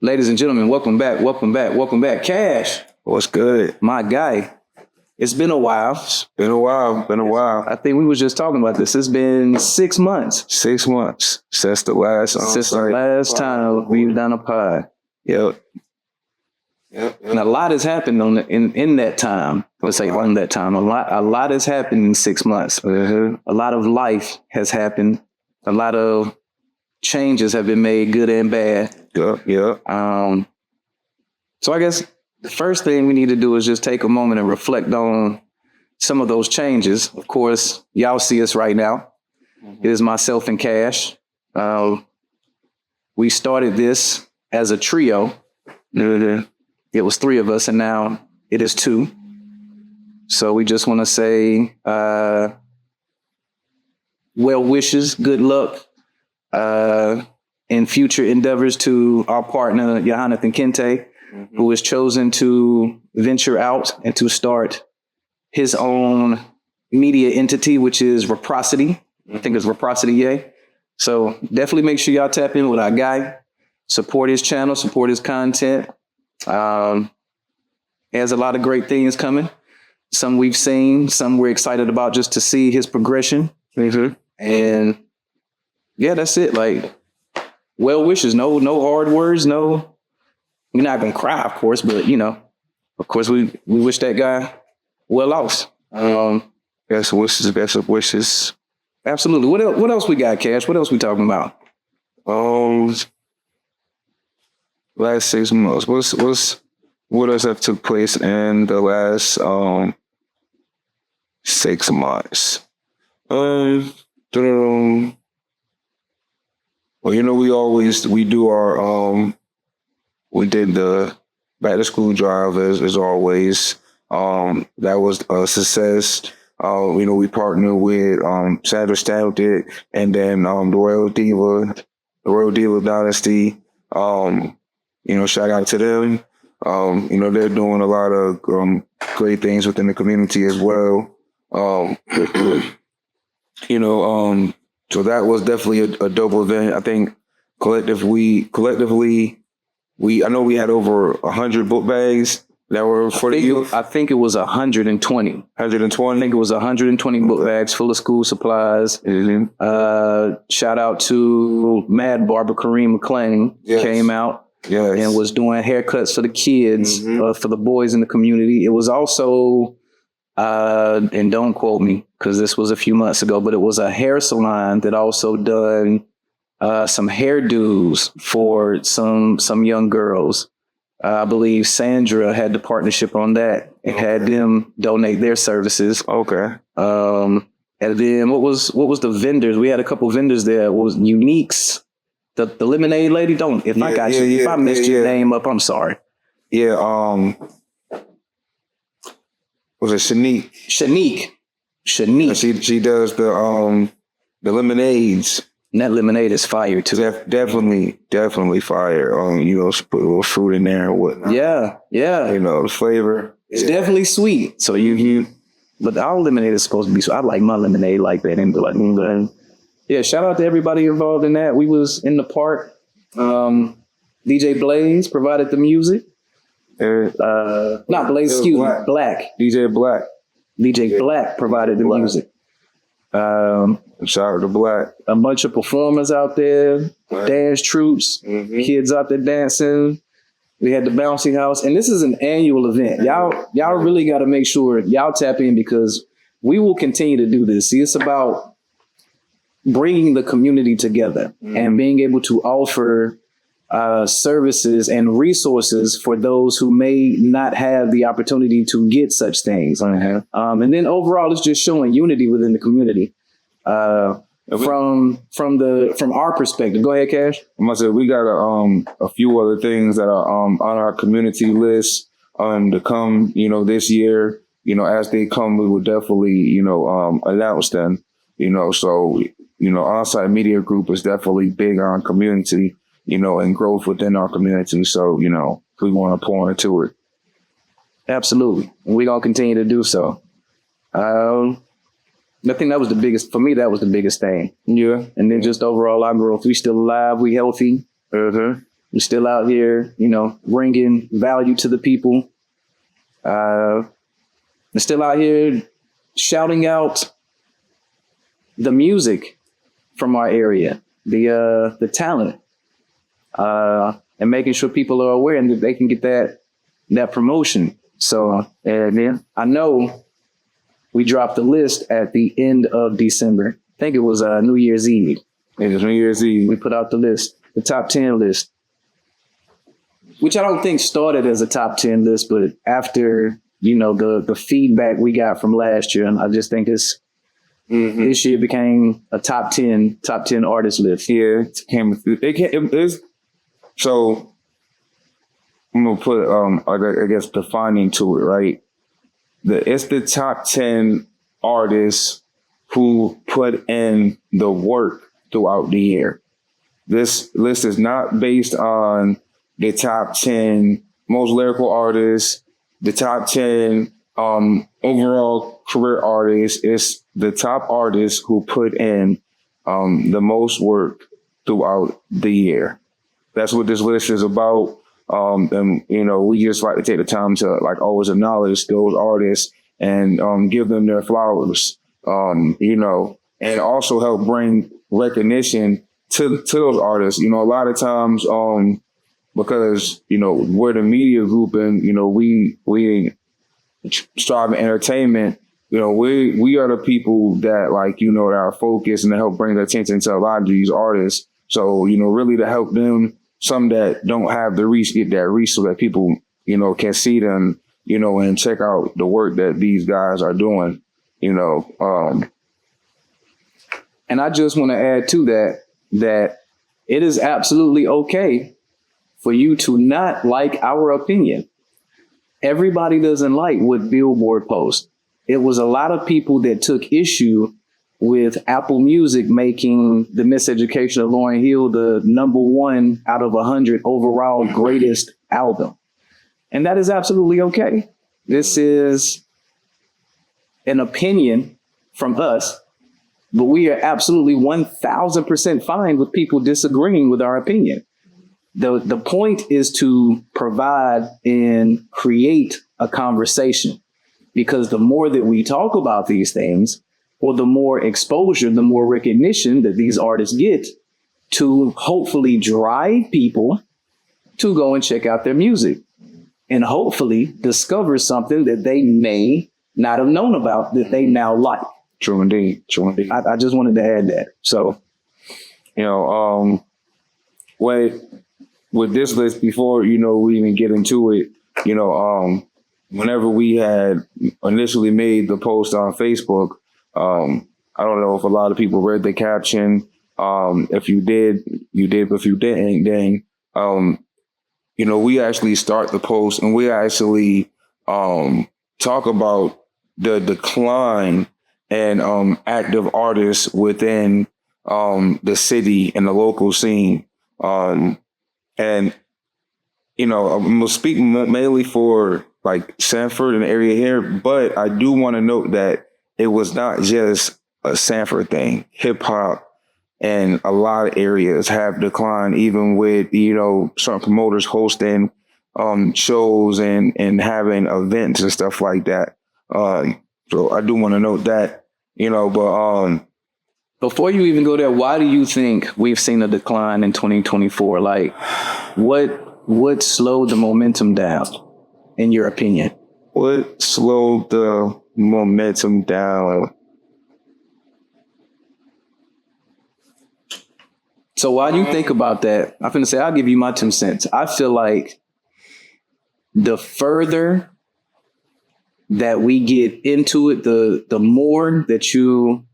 Ladies and gentlemen, welcome back, welcome back, welcome back. Cash, What's good? my guy. It's been a while. Been a while. I think we was just talking about this. It's been 6 months 6 months since the last time we've done a pod. Yep. And a lot has happened in that time. Let's say on that time. A lot has happened in 6 months. Mm-hmm. A lot of life has happened. A lot of changes have been made, good and bad. Yep. So I guess the first thing we need to do is just take a moment and reflect on some of those changes. Of course, y'all see us right now. It is myself and Cash. We started this as a trio. Mm-hmm. It was 3 of us, and now it is 2. So we just want to say well wishes, good luck in future endeavors to our partner, Jonathan Kente, who has chosen to venture out and to start his own media entity, which is Reciprocity. I think it's Reciprocity, yay. So definitely make sure y'all tap in with our guy, support his channel, support his content. He has a lot of great things coming. Some we've seen, some we're excited about just to see his progression. Mm-hmm. And yeah, that's it. Like, well wishes, no hard words, no. We're not gonna cry, of course, but of course we wish that guy well off. Best of wishes. Absolutely. What else we got, Cash? What else we talking about? Last 6 months. What else have took place in the last 6 months? Well, we do our we did the back to school drive as always. That was a success. We partnered with Sanford and then the Royal Diva Dynasty. Shout out to them. They're doing a lot of great things within the community as well. So that was definitely a dope event. I think collectively, I know we had over 100 book bags that were for the youth. I think it was 120. 120? I think it was 120 book bags full of school supplies. Mm-hmm. Shout out to Mad Barber Kareem McClain. Yes. Came out and was doing haircuts for the kids, for the boys in the community. It was also, and don't quote me because this was a few months ago, but it was a hair salon that also done some hairdos for some young girls. I believe Sandra had the partnership on that and had them donate their services. Okay. And then what was the vendors? We had a couple vendors there. What was Unique's? The lemonade lady? If I messed your name up, I'm sorry. Yeah. Was it Shanique? Shanique. She does the lemonades. And that lemonade is fire too. Definitely fire. She put a little fruit in there and whatnot. Yeah. The flavor. It's definitely sweet. So but our lemonade is supposed to be sweet. I like my lemonade like that. And yeah, shout out to everybody involved in that. We was in the park. DJ Blaze provided the music. Not Blaze, excuse me, Black. DJ Black. DJ Black provided the music. Shout out to Black. A bunch of performers out there, dance troops, kids out there dancing. We had the bouncy house, and this is an annual event. Y'all really got to make sure y'all tap in because we will continue to do this. See, it's about bringing the community together and being able to offer services and resources for those who may not have the opportunity to get such things. And then overall, it's just showing unity within the community. From our perspective. Go ahead, Cash. I must say we got a few other things that are on our community list to come. This year. As they come, we will definitely announce them. So OnSight Media Group is definitely big on community. And growth within our community. So, we want to pour into it. Absolutely. And we're going to continue to do so. I think that was the biggest, for me, that was the biggest thing. Yeah. And then just overall our growth. We still alive. We healthy. We're still out here, bringing value to the people. We're still out here shouting out the music from our area, the talent, and making sure people are aware and that they can get that promotion. So, and then I know we dropped the list at the end of December. I think it was New Year's Eve. It was New Year's Eve. We put out the list, the top 10 list, which I don't think started as a top 10 list, but after, the feedback we got from last year, and I just think this year became a top 10 artist list. Yeah, so I'm gonna put I guess defining to it, right? It's the top 10 artists who put in the work throughout the year. This list is not based on the top 10 most lyrical artists, the top 10 overall career artists. It's the top artists who put in the most work throughout the year. That's what this list is about. And, we just like to take the time to always acknowledge those artists and give them their flowers, and also help bring recognition to those artists. A lot of times, because, we're the media group and, we strive in entertainment, we are the people that that are focused and to help bring the attention to a lot of these artists. So, really to help them, some that don't have the reach, get that reach so that people, can see them, and check out the work that these guys are doing, And I just want to add to that it is absolutely okay for you to not like our opinion. Everybody doesn't like what Billboard posts. It was a lot of people that took issue with Apple Music making The Miseducation of Lauryn Hill the #1 out of 100 overall greatest album. And that is absolutely okay. This is an opinion from us, but we are absolutely 1000% fine with people disagreeing with our opinion. The point is to provide and create a conversation, because the more that we talk about these things, or the more exposure, the more recognition that these artists get, to hopefully drive people to go and check out their music and hopefully discover something that they may not have known about that they now like. True indeed. True indeed. I just wanted to add that. So, with this list, before, we even get into it, whenever we had initially made the post on Facebook, I don't know if a lot of people read the caption. If you did, you did. But if you didn't, then, we actually start the post and we actually talk about the decline and active artists within the city and the local scene. And, I'm going to speak mainly for Sanford and the area here, but I do want to note that it was not just a Sanford thing. Hip hop and a lot of areas have declined, even with, certain promoters hosting shows and having events and stuff like that. So I do want to note that, but before you even go there, why do you think we've seen a decline in 2024? What slowed the momentum down, in your opinion? What slowed the momentum down? So while you think about that, I'm going to say, I'll give you my 2 cents. I feel like the further that we get into it, the more that you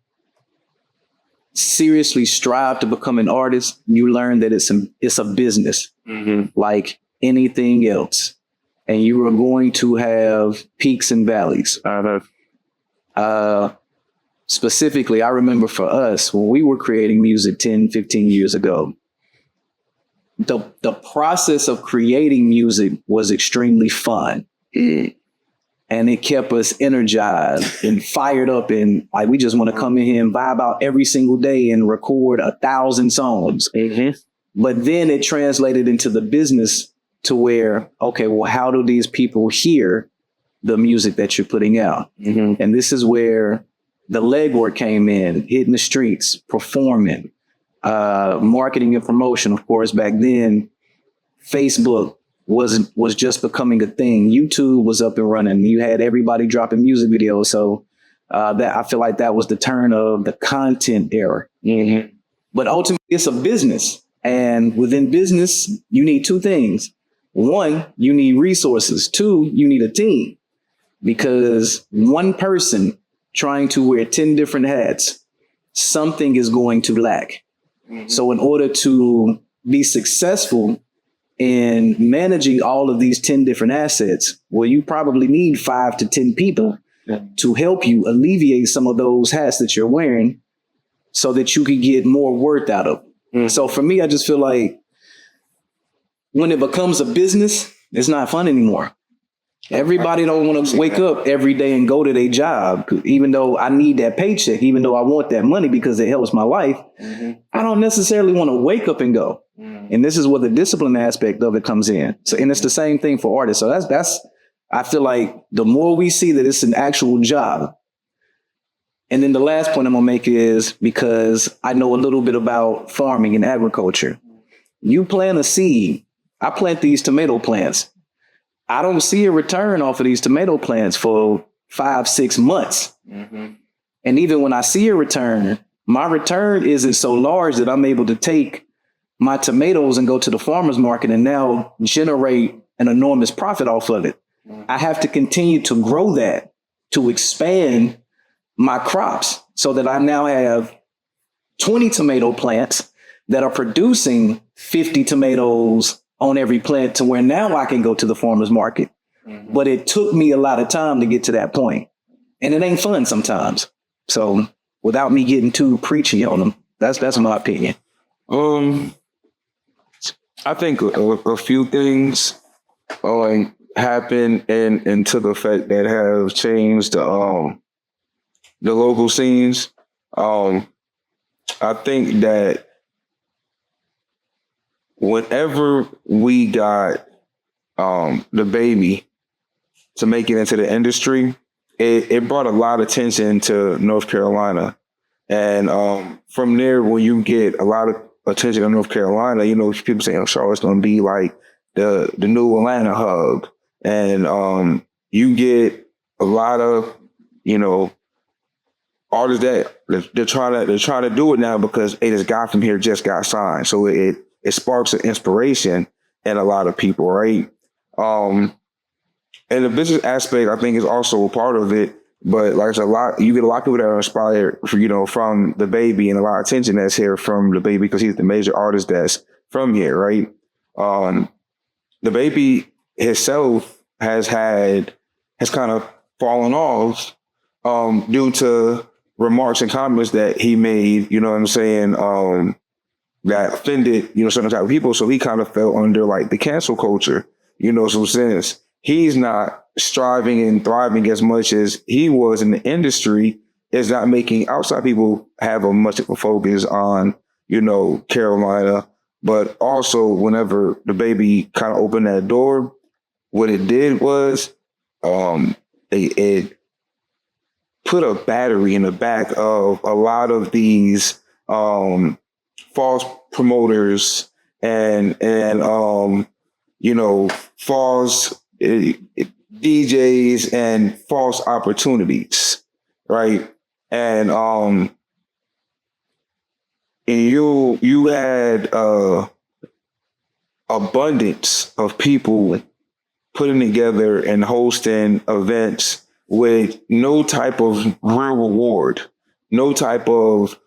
seriously strive to become an artist, you learn that it's a business, like anything else. And you are going to have peaks and valleys. Specifically, I remember for us, when we were creating music 10, 15 years ago, the process of creating music was extremely fun. And it kept us energized and fired up. And we just want to come in here and vibe out every single day and record 1,000 songs. But then it translated into the business to where, okay, well, how do these people hear the music that you're putting out? Mm-hmm. And this is where the legwork came in, hitting the streets, performing, marketing and promotion. Of course, back then, Facebook was just becoming a thing. YouTube was up and running. You had everybody dropping music videos. So that I feel like that was the turn of the content era. Mm-hmm. But ultimately, it's a business. And within business, you need two things. One, you need resources. Two, you need a team. Because one person trying to wear 10 different hats, something is going to lack. Mm-hmm. So in order to be successful in managing all of these 10 different assets, well, you probably need 5 to 10 people to help you alleviate some of those hats that you're wearing so that you can get more worth out of them. Mm-hmm. So for me, I just feel like when it becomes a business, it's not fun anymore. Everybody don't want to wake up every day and go to their job, even though I need that paycheck, even though I want that money because it helps my life. Mm-hmm. I don't necessarily want to wake up and go. Mm-hmm. And this is where the discipline aspect of it comes in. So, and it's the same thing for artists. So that's I feel like the more we see that it's an actual job. And then the last point I'm going to make is because I know a little bit about farming and agriculture. You plant a seed. I plant these tomato plants. I don't see a return off of these tomato plants for 5-6 months. Mm-hmm. And even when I see a return, my return isn't so large that I'm able to take my tomatoes and go to the farmer's market and now generate an enormous profit off of it. Mm-hmm. I have to continue to grow that to expand my crops so that I now have 20 tomato plants that are producing 50 tomatoes on every plant to where now I can go to the farmer's market. Mm-hmm. But it took me a lot of time to get to that point. And it ain't fun sometimes. So without me getting too preachy on them, that's my opinion. I think a few things happen and to the effect that have changed the local scenes. I think that whenever we got the baby to make it into the industry, it brought a lot of attention to North Carolina. And from there, when you get a lot of attention in North Carolina, you know, people saying, oh, Charlotte's going to be like the new Atlanta hub. And you get a lot of, you know, artists that they're trying to do it now because hey, this guy from here just got signed. So it sparks an inspiration in a lot of people, right? And the business aspect, I think, is also a part of it. But like it's you get a lot of people that are inspired, you know, from the baby, and a lot of attention that's here from the baby because he's the major artist that's from here, right? The baby himself has kind of fallen off due to remarks and comments that he made, you know what I'm saying, that offended, you know, certain type of people. So he kind of fell under like the cancel culture, you know, so since he's not striving and thriving as much as he was in the industry, is not making outside people have a much of a focus on, you know, Carolina. But also whenever the baby kind of opened that door, what it did was it put a battery in the back of a lot of these false promoters and you know, false DJs and false opportunities, right? And you had abundance of people putting together and hosting events with no type of real reward, no type of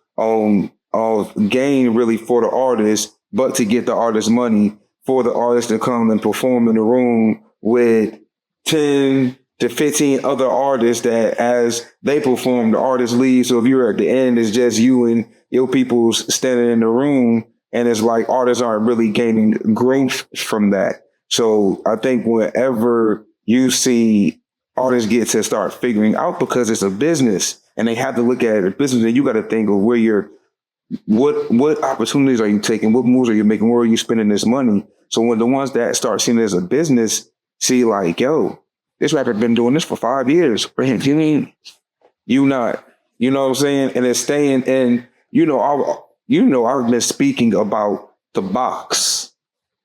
gain really for the artist, but to get the artist money for the artist to come and perform in the room with 10 to 15 other artists that as they perform, the artist leaves. So if you're at the end, it's just you and your people standing in the room. And it's like artists aren't really gaining growth from that. So I think whenever you see artists get to start figuring out, because it's a business and they have to look at it as a business, and you got to think of where what opportunities are you taking? What moves are you making? Where are you spending this money? So when the ones that start seeing it as a business see like, yo, this rapper been doing this for 5 years. For him, you mean you not, you know what I'm saying? And it's staying. And I've been speaking about the box.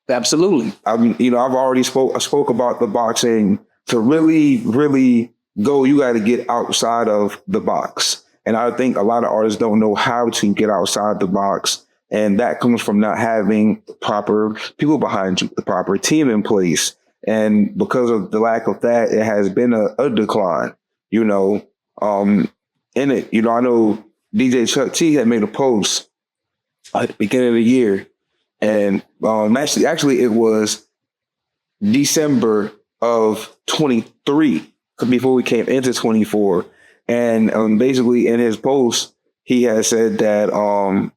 Absolutely. I've already spoke about the box, and to really, really go, you got to get outside of the box. And I think a lot of artists don't know how to get outside the box. And that comes from not having proper people behind you, the proper team in place. And because of the lack of that, it has been a decline, in it. I know DJ Chuck T had made a post at the beginning of the year. And actually it was December of 23, before we came into 24. And basically in his post, he had said that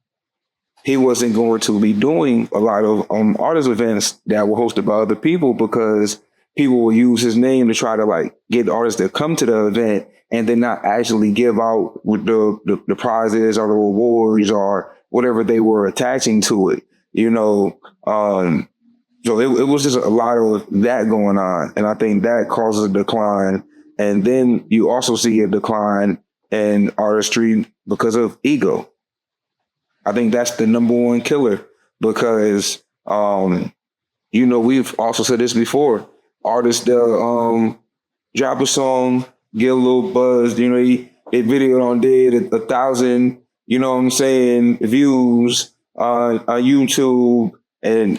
he wasn't going to be doing a lot of artist events that were hosted by other people, because people will use his name to try to like get artists to come to the event and then not actually give out with the prizes or the rewards or whatever they were attaching to it. So it was just a lot of that going on. And I think that causes a decline. And then you also see a decline in artistry because of ego. I think that's the number one killer, because, we've also said this before. Artists, they'll drop a song, get a little buzz, it videoed on did 1,000, views on YouTube, and,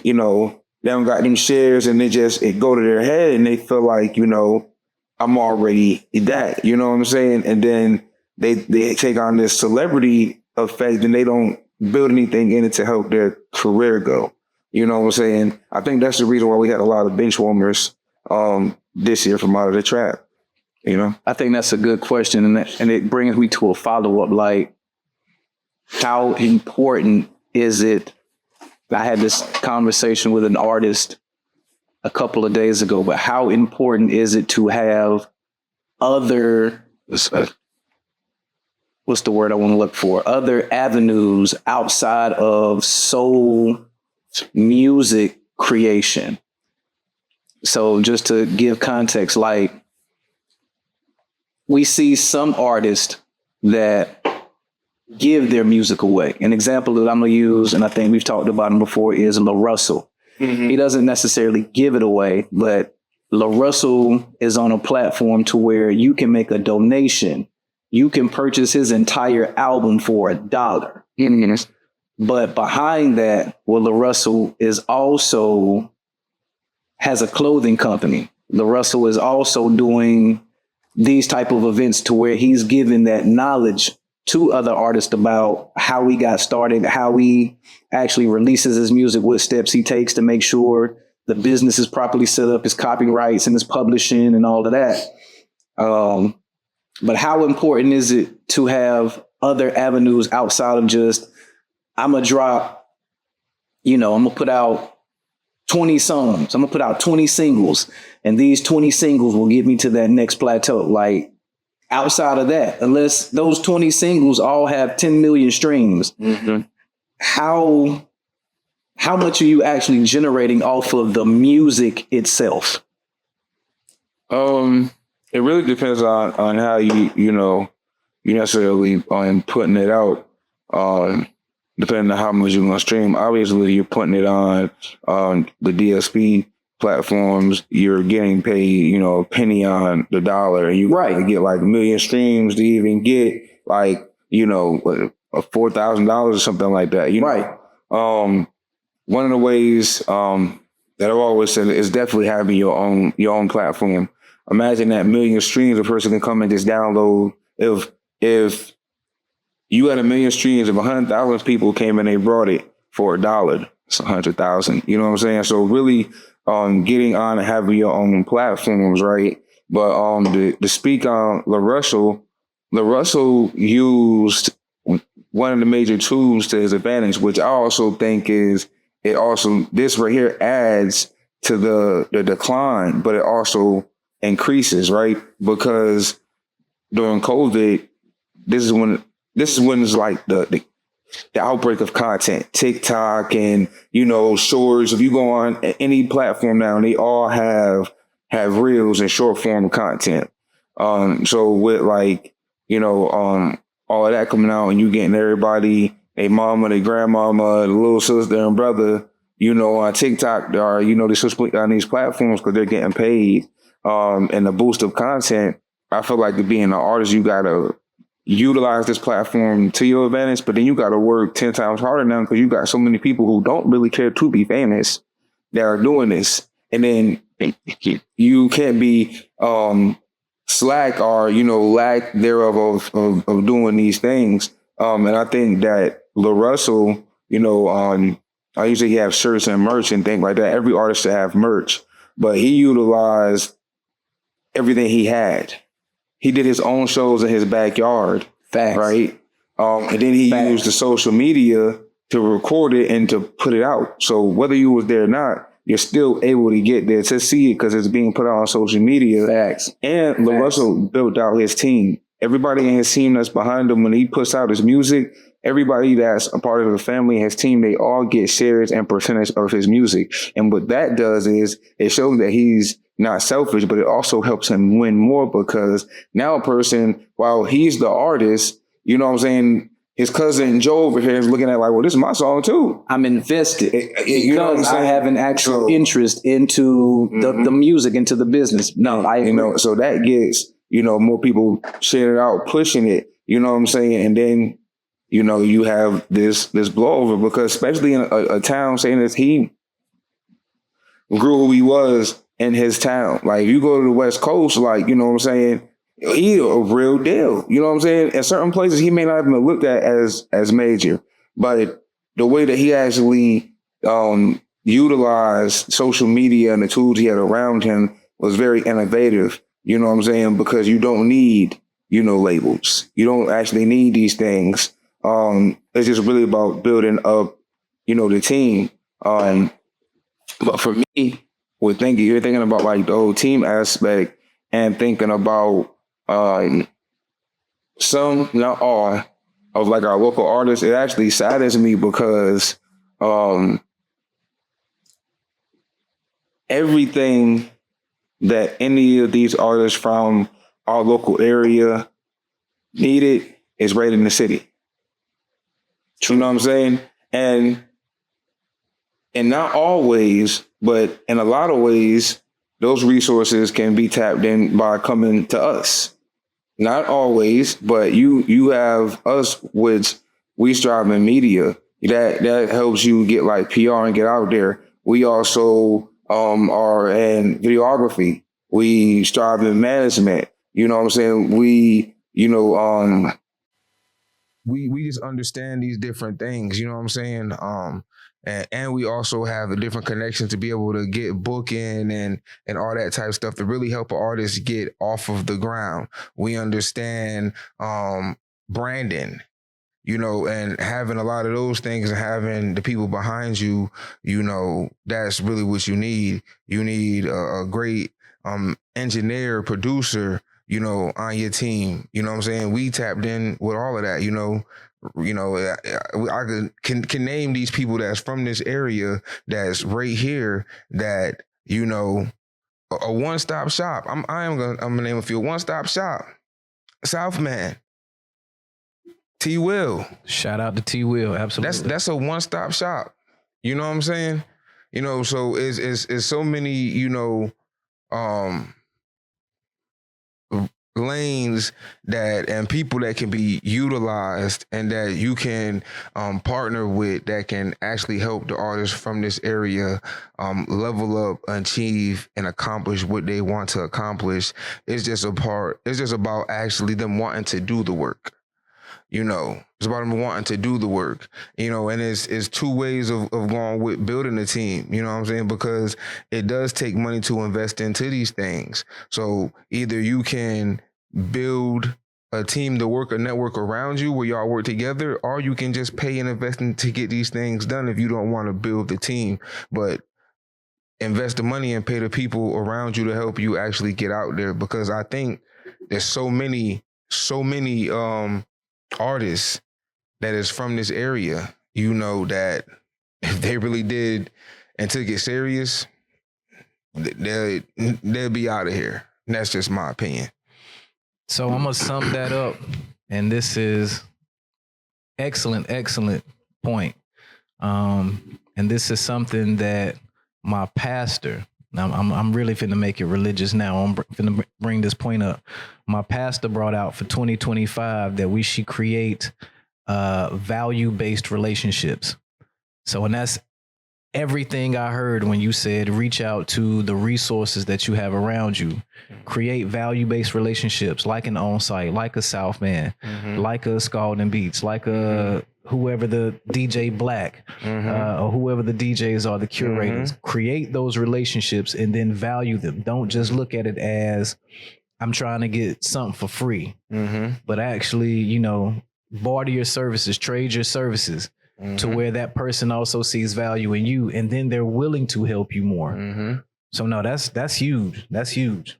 they don't got them shares, and it go to their head, and they feel like, I'm already that, you know what I'm saying? And then they take on this celebrity effect, and they don't build anything in it to help their career go. You know what I'm saying? I think that's the reason why we had a lot of bench warmers this year from out of the trap. I think that's a good question, and it brings me to a follow-up. Like, how important is it? I had this conversation with an artist a couple of days ago, but how important is it to have other, what's the word I want to look for? Other avenues outside of soul music creation. So just to give context, like, we see some artists that give their music away. An example that I'm going to use, and I think we've talked about him before, is La Russell. Mm-hmm. He doesn't necessarily give it away, but La Russell is on a platform to where you can make a donation. You can purchase his entire album for $1. Mm-hmm. But behind that, La Russell is also has a clothing company. La Russell is also doing these type of events to where he's giving that knowledge to other artists about how he got started, how he actually releases his music, what steps he takes to make sure the business is properly set up, his copyrights and his publishing and all of that. But how important is it to have other avenues outside of just, I'm going to drop, I'm going to put out 20 songs, I'm going to put out 20 singles, and these 20 singles will get me to that next plateau. Like, outside of that, unless those 20 singles all have 10 million streams, mm-hmm. how much are you actually generating off of the music itself? It really depends on how you necessarily on putting it out. Depending on how much you're gonna stream. Obviously, you're putting it on the DSP platforms. You're getting paid, a penny on the dollar, and you get like 1 million streams to even get like $4,000 or something like that. Right. One of the ways that I've always said is definitely having your own platform. Imagine that 1 million streams, a person can come and just download. If you had 1 million streams, if 100,000 people came and they brought it for $1, it's 100,000. You know what I'm saying? So really, getting on and having your own platforms, right? But to speak on La Russell used one of the major tools to his advantage, which I also think this right here adds to the decline, but it also increases, right? Because during COVID, this is when it's like the the outbreak of content, TikTok and, shorts. If you go on any platform now, they all have reels and short form content. So with like, all of that coming out and you getting everybody, a mama, their grandmama, the little sister and brother, on TikTok, or, they switch on these platforms because they're getting paid. And the boost of content, I feel like being an artist, you got to utilize this platform to your advantage, but then you got to work 10 times harder now because you got so many people who don't really care to be famous that are doing this. And then you can't be slack or, lack thereof of doing these things. And I think that Lil Russell, I usually have shirts and merch and things like that. Every artist should have merch, but he utilized everything he had. He did his own shows in his backyard. Facts. Right? And then he used the social media to record it and to put it out. So whether you was there or not, you're still able to get there to see it because it's being put out on social media. Facts. And Lil Russell built out his team. Everybody in his team that's behind him, when he puts out his music, everybody that's a part of the family, his team, they all get shares and percentage of his music. And what that does is it shows that he's not selfish, but it also helps him win more because now a person, while he's the artist, you know what I'm saying, his cousin Joe over here is looking at like, well, this is my song too. I'm invested you know what I'm because I saying? have an actual interest into the music, into the business. No, I agree. So that gets, more people sharing it out, pushing it, you know what I'm saying? And then, you have this blowover because especially in a town saying that he grew who he was in his town. Like, if you go to the West Coast, like, you know what I'm saying, he a real deal. You know what I'm saying? In certain places, he may not have been looked at as major, but the way that he actually utilized social media and the tools he had around him was very innovative. You know what I'm saying? Because you don't need, labels. You don't actually need these things. It's just really about building up, the team. But for me, you're thinking about like the whole team aspect and thinking about some, not all, of like our local artists. It actually saddens me because everything that any of these artists from our local area needed is right in the city. You know what I'm saying? And not always, but in a lot of ways, those resources can be tapped in by coming to us. Not always, but you have us, which we strive in media. That helps you get like PR and get out there. We also are in videography. We strive in management. You know what I'm saying? We just understand these different things. You know what I'm saying? And we also have a different connection to be able to get booking and all that type of stuff to really help an artist get off of the ground. We understand branding, and having a lot of those things and having the people behind you, that's really what you need. You need a great engineer, producer, on your team. You know what I'm saying? We tapped in with all of that, I can name these people that's from this area that's right here that, a one-stop shop. I'm gonna name a few. One-stop shop. Southman. T Will. Shout out to T Will, absolutely. That's a one-stop shop. You know what I'm saying? So it's so many, lanes and people that can be utilized and that you can partner with that can actually help the artists from this area level up, achieve, and accomplish what they want to accomplish. It's just about actually them wanting to do the work. It's about them wanting to do the work, and it's two ways of going with building a team, you know what I'm saying? Because it does take money to invest into these things. So either you can build a team to work a network around you where y'all work together, or you can just pay and invest to get these things done if you don't want to build the team. But invest the money and pay the people around you to help you actually get out there, because I think there's so many artists that is from this area, you know that if they really did and took it serious, they'll be out of here. And that's just my opinion. So I'm gonna sum that up, and this is excellent point. And this is something that my pastor. I'm really finna make it religious now. I'm finna bring this point up. My pastor brought out for 2025 that we should create value-based relationships. So, and that's everything I heard when you said reach out to the resources that you have around you. Create value-based relationships like an OnSight, like a Southman, like a Scalding Beats, like a whoever the DJ Black, or whoever the DJs are, the curators. Create those relationships and then value them. Don't just look at it as I'm trying to get something for free, but actually, you know, barter your services, trade your services to where that person also sees value in you, and then they're willing to help you more. So no, that's huge. That's huge.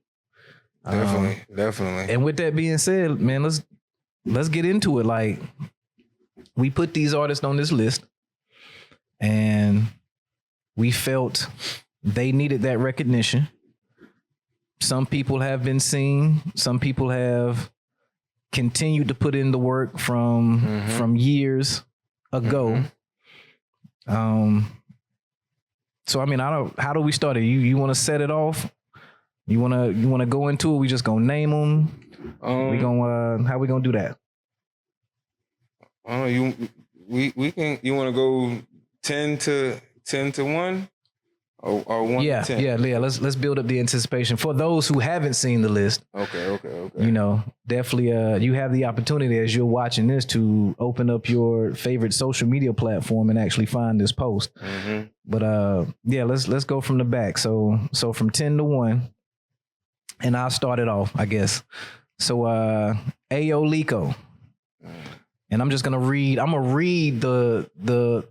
Definitely. And with that being said, man, let's get into it. Like, we put these artists on this list and we felt they needed that recognition. Some people have been seen. Some people have continued to put in the work from years ago. So, I mean, how do we start it? You want to set it off? You want to go into it? We just gonna name them. How we gonna do that? We can. You want to go 10 to 1, or 1 to 10? Yeah. Let's build up the anticipation for those who haven't seen the list. Okay. You know, definitely. You have the opportunity as you're watching this to open up your favorite social media platform and actually find this post. But let's go from the back. So from 10 to 1, and I'll start it off, I guess. So Ayo Lico. And I'm just gonna read. I'm gonna read the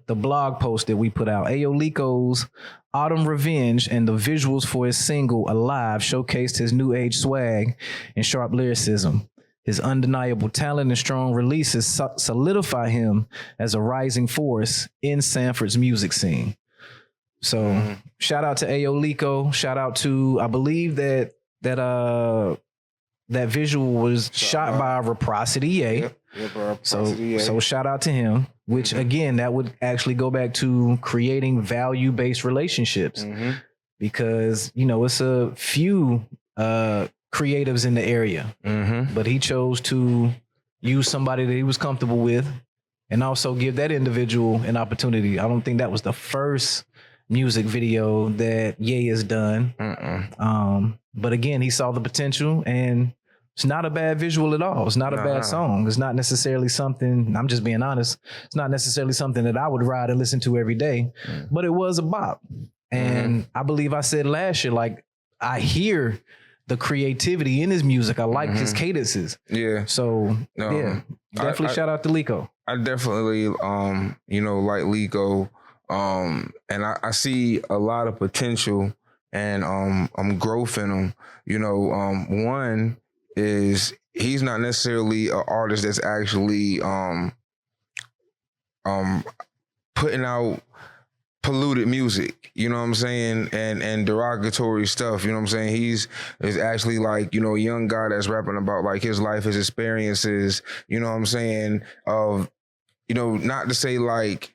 blog post that we put out. Ayo Lico's Autumn Revenge and the visuals for his single Alive showcased his new age swag and sharp lyricism. His undeniable talent and strong releases solidify him as a rising force in Sanford's music scene. So shout out to Ayo Lico. Shout out to, I believe that visual was shot by Reciprocity. Yep, so shout out to him, which again, that would actually go back to creating value-based relationships, because, you know, it's a few creatives in the area, but he chose to use somebody that he was comfortable with and also give that individual an opportunity. I don't think that was the first music video that Ye has done. But again, he saw the potential, and it's not a bad visual at all. It's not a bad song. It's not necessarily something, I'm just being honest, it's not necessarily something that I would ride and listen to every day, but it was a bop. And I believe I said last year, like, I hear the creativity in his music. I like his cadences. Yeah. So definitely shout out to Lico. I definitely, like Lico. And I see a lot of potential and growth in him. You know, one is he's not necessarily an artist that's actually putting out polluted music, you know what I'm saying, and derogatory stuff, you know what I'm saying. He's actually, like, you know, a young guy that's rapping about, like, his life, his experiences, you know what I'm saying, of, you know, not to say like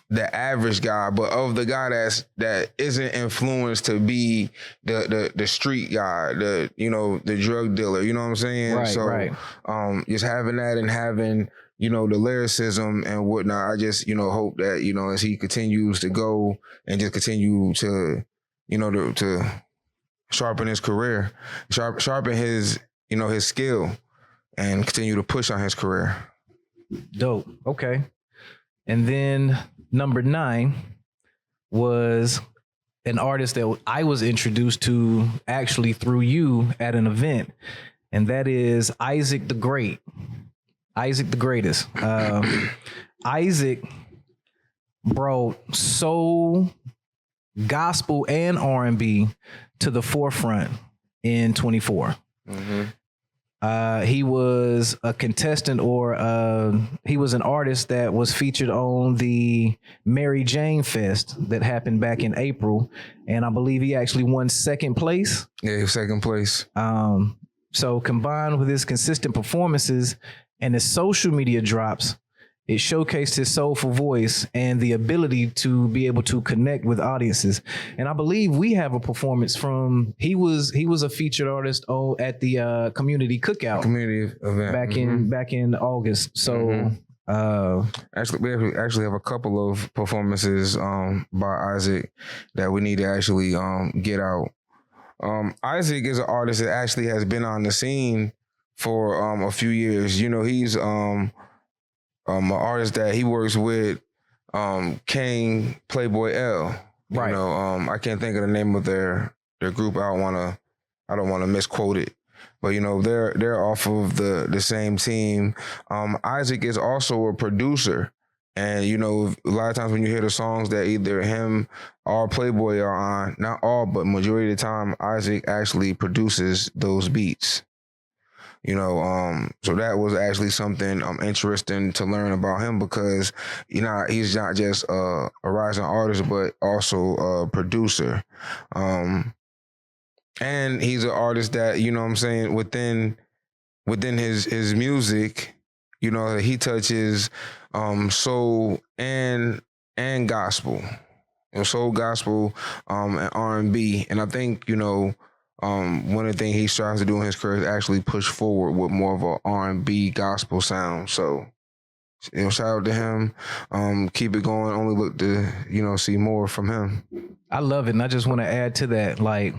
the average guy, but of the guy that isn't influenced to be the street guy, the drug dealer, you know what I'm saying? Right. Just having that and having, you know, the lyricism and whatnot, I just, you know, hope that, you know, as he continues to go and just continue to, you know, to sharpen his career, sharpen his, you know, his skill, and continue to push on his career. Dope. Okay. And then number 9 was an artist that I was introduced to actually through you at an event, and that is Isaac the Great. Isaac the Greatest. Isaac brought soul, gospel, and R&B to the forefront in 24. He was a contestant, or he was an artist that was featured on the Mary Jane Fest that happened back in April, and I believe he actually won second place. Yeah, second place. So combined with his consistent performances and his social media drops, it showcased his soulful voice and the ability to be able to connect with audiences. And I believe we have a performance from, he was a featured artist at the community cookout Community event. back in August. So actually, we actually have a couple of performances by Isaac that we need to actually get out. Isaac is an artist that actually has been on the scene for a few years. You know, he's an artist that he works with, King Playboy L. Right. You know, I can't think of the name of their group. I don't wanna misquote it. But you know, they're off of the same team. Isaac is also a producer. And you know, a lot of times when you hear the songs that either him or Playboy are on, not all, but majority of the time, Isaac actually produces those beats. You know, so that was actually something interesting to learn about him, because he's not just a rising artist, but also a producer. And he's an artist that, you know what I'm saying, within his music, you know, he touches soul and gospel. You know, soul, gospel, and R&B. And I think, you know, one of the things he strives to do in his career is actually push forward with more of a R&B gospel sound. So, you know, shout out to him. Keep it going. Only look to, you know, see more from him. I love it. And I just want to add to that, like,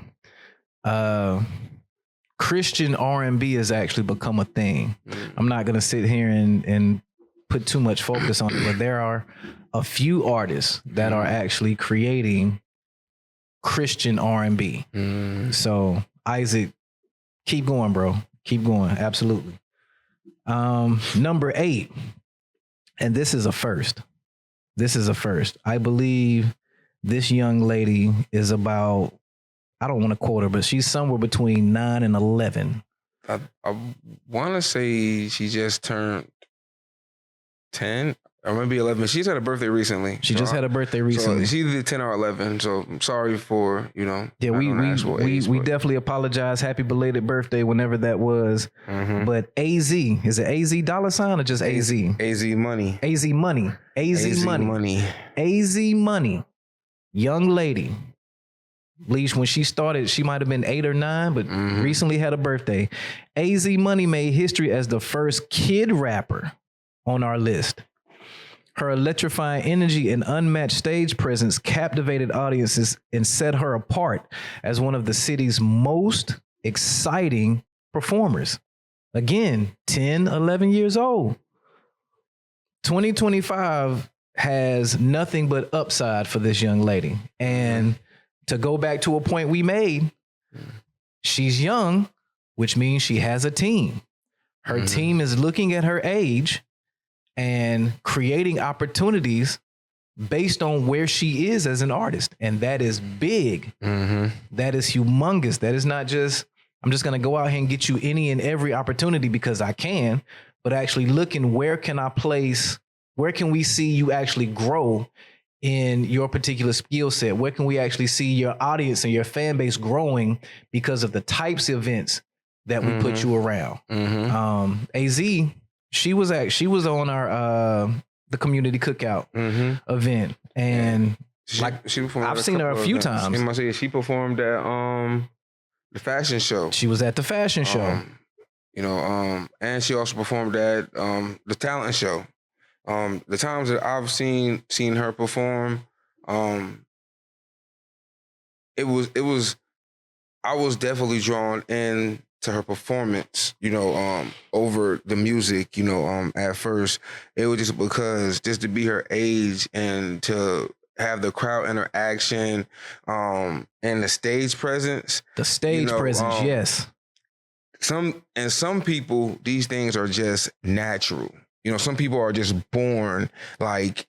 Christian R&B has actually become a thing. I'm not going to sit here and put too much focus on it, but there are a few artists that are actually creating Christian R&B. So Isaac, keep going, bro. Keep going. Absolutely. Number 8, and this is a first. I believe this young lady is about, I don't want to quote her, but she's somewhere between 9 and 11. I want to say she just turned 10 or maybe 11. She's had a birthday recently. She just had a birthday recently. So she's either 10 or 11. So I'm sorry for, you know. Yeah, we definitely apologize. Happy belated birthday whenever that was. But AZ, is it AZ dollar sign or just AZ? AZ money. AZ money. AZ money. AZ money. Young lady. At least when she started, she might have been 8 or 9, but recently had a birthday. AZ Money made history as the first kid rapper on our list. Her electrifying energy and unmatched stage presence captivated audiences and set her apart as one of the city's most exciting performers. Again, 10, 11 years old. 2025 has nothing but upside for this young lady. And to go back to a point we made, she's young, which means she has a team. Her team is looking at her age and creating opportunities based on where she is as an artist. And that is big. That is humongous. That is not just, I'm just going to go out here and get you any and every opportunity because I can, but actually looking, where can we see you actually grow in your particular skill set? Where can we actually see your audience and your fan base growing because of the types of events that we put you around? AZ, she was on our the community cookout event, and I've seen her a few times. She performed at the fashion show. She was at the fashion show. You know, and she also performed at the talent show. The times that I've seen her perform, I was definitely drawn in to her performance, you know, over the music, you know, at first. It was just because just to be her age and to have the crowd interaction, and the stage presence. The stage presence, yes. Some people, these things are just natural. You know, some people are just born like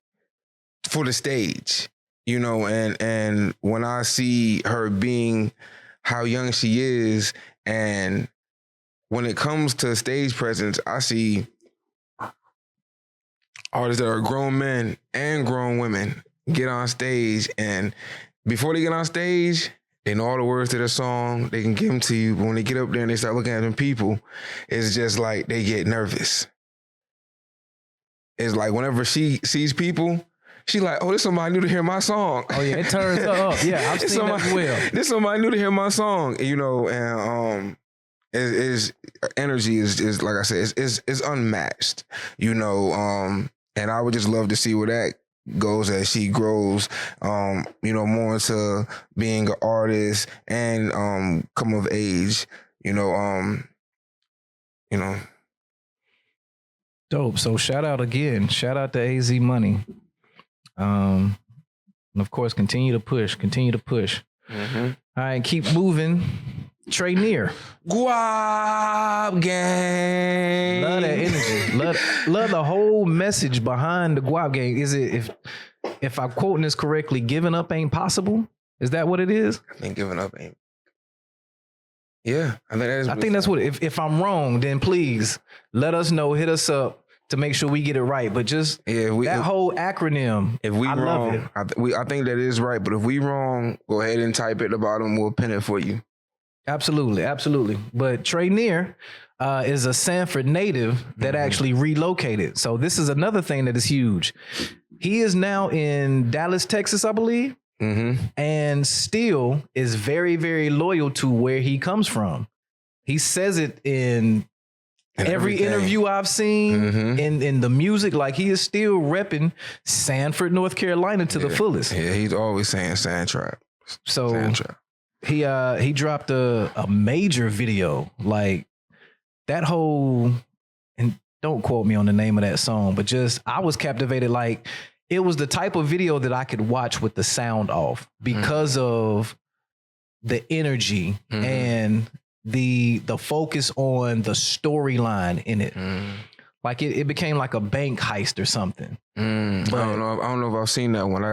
for the stage, you know, and when I see her being how young she is and when it comes to stage presence, I see artists that are grown men and grown women get on stage, and before they get on stage, they know all the words to the song. They can give them to you. But when they get up there and they start looking at them people, it's just like they get nervous. It's like whenever she sees people, she like, oh, this somebody new to hear my song. Oh yeah, it turns her up. Yeah, I've seen that as well. This somebody new to hear my song, you know, and is energy is like I said, is unmatched, you know, and I would just love to see where that goes as she grows, you know, more into being an artist and come of age, you know. Dope. So shout out again. Shout out to AZ Money. And of course, continue to push. Mm-hmm. All right, keep moving. Trey Near. Guap gang. Love that energy. Love the whole message behind the Guap gang. Is it, if I'm quoting this correctly, giving up ain't possible? Is that what it is? I think giving up ain't. Yeah, I think that's what. If I'm wrong, then please let us know. Hit us up to make sure we get it right. But just that whole acronym. If we wrong, I think that is right. But if we wrong, go ahead and type it at the bottom. We'll pin it for you. Absolutely. But Trey Near is a Sanford native that actually relocated. So this is another thing that is huge. He is now in Dallas, Texas, I believe. Mm-hmm. And still is very, very loyal to where he comes from. He says it in every interview I've seen, in the music, like he is still repping Sanford, North Carolina to the fullest. Yeah, he's always saying Sandtrap. So Sandtrap. He dropped a major video, like that whole, and don't quote me on the name of that song, but just I was captivated. Like it was the type of video that I could watch with the sound off because of the energy and the focus on the storyline in it. Like it became like a bank heist or something. But I don't know if I've seen that one.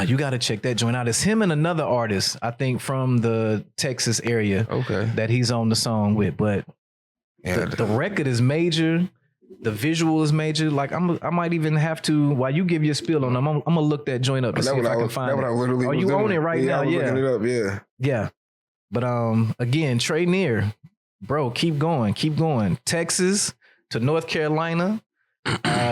You got to check that joint out. It's him and another artist, I think, from the Texas area. Okay, that he's on the song with. But the record is major. The visual is major. Like I might even have to, while you give your spiel on them, I'm gonna look that joint up and see if I can find it. Oh, you own it right now? Yeah, looking it up. Yeah. But again, Trey Near, bro, keep going. Texas to North Carolina.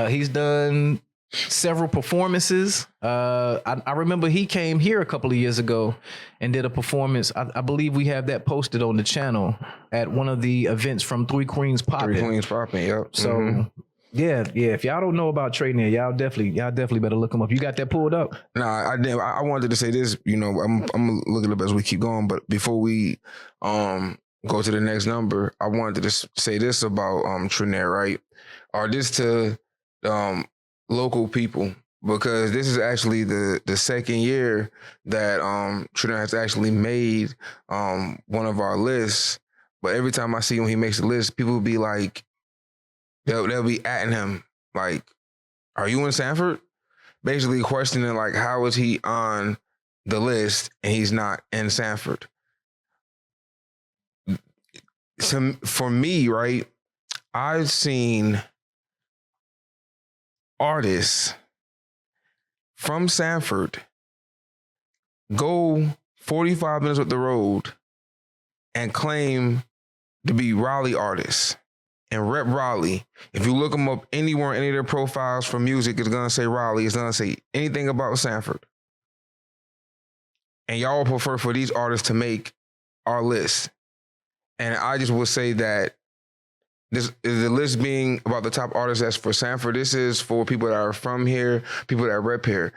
He's done several performances. I remember he came here a couple of years ago and did a performance. I believe we have that posted on the channel at one of the events from Three Queens Poppin'. Yep. So yeah. If y'all don't know about Trey Near, y'all definitely better look him up. You got that pulled up? Nah, I didn't. I wanted to say this. You know, I'm gonna look it up as we keep going. But before we go to the next number, I wanted to say this about Trey Near, right? Or this to local people, because this is actually the second year that Trey has actually made one of our lists. But every time I see when he makes the list, people will be like, they'll be atting him like, "Are you in Sanford?" Basically questioning like, how is he on the list and he's not in Sanford? So for me, right, I've seen artists from Sanford go 45 minutes up the road and claim to be Raleigh artists and rep Raleigh. If you look them up anywhere, any of their profiles for music, it's gonna say Raleigh. It's gonna say anything about Sanford. And y'all prefer for these artists to make our list. And I just will say that this is the list being about the top artists that's for Sanford. This is for people that are from here, people that rep here,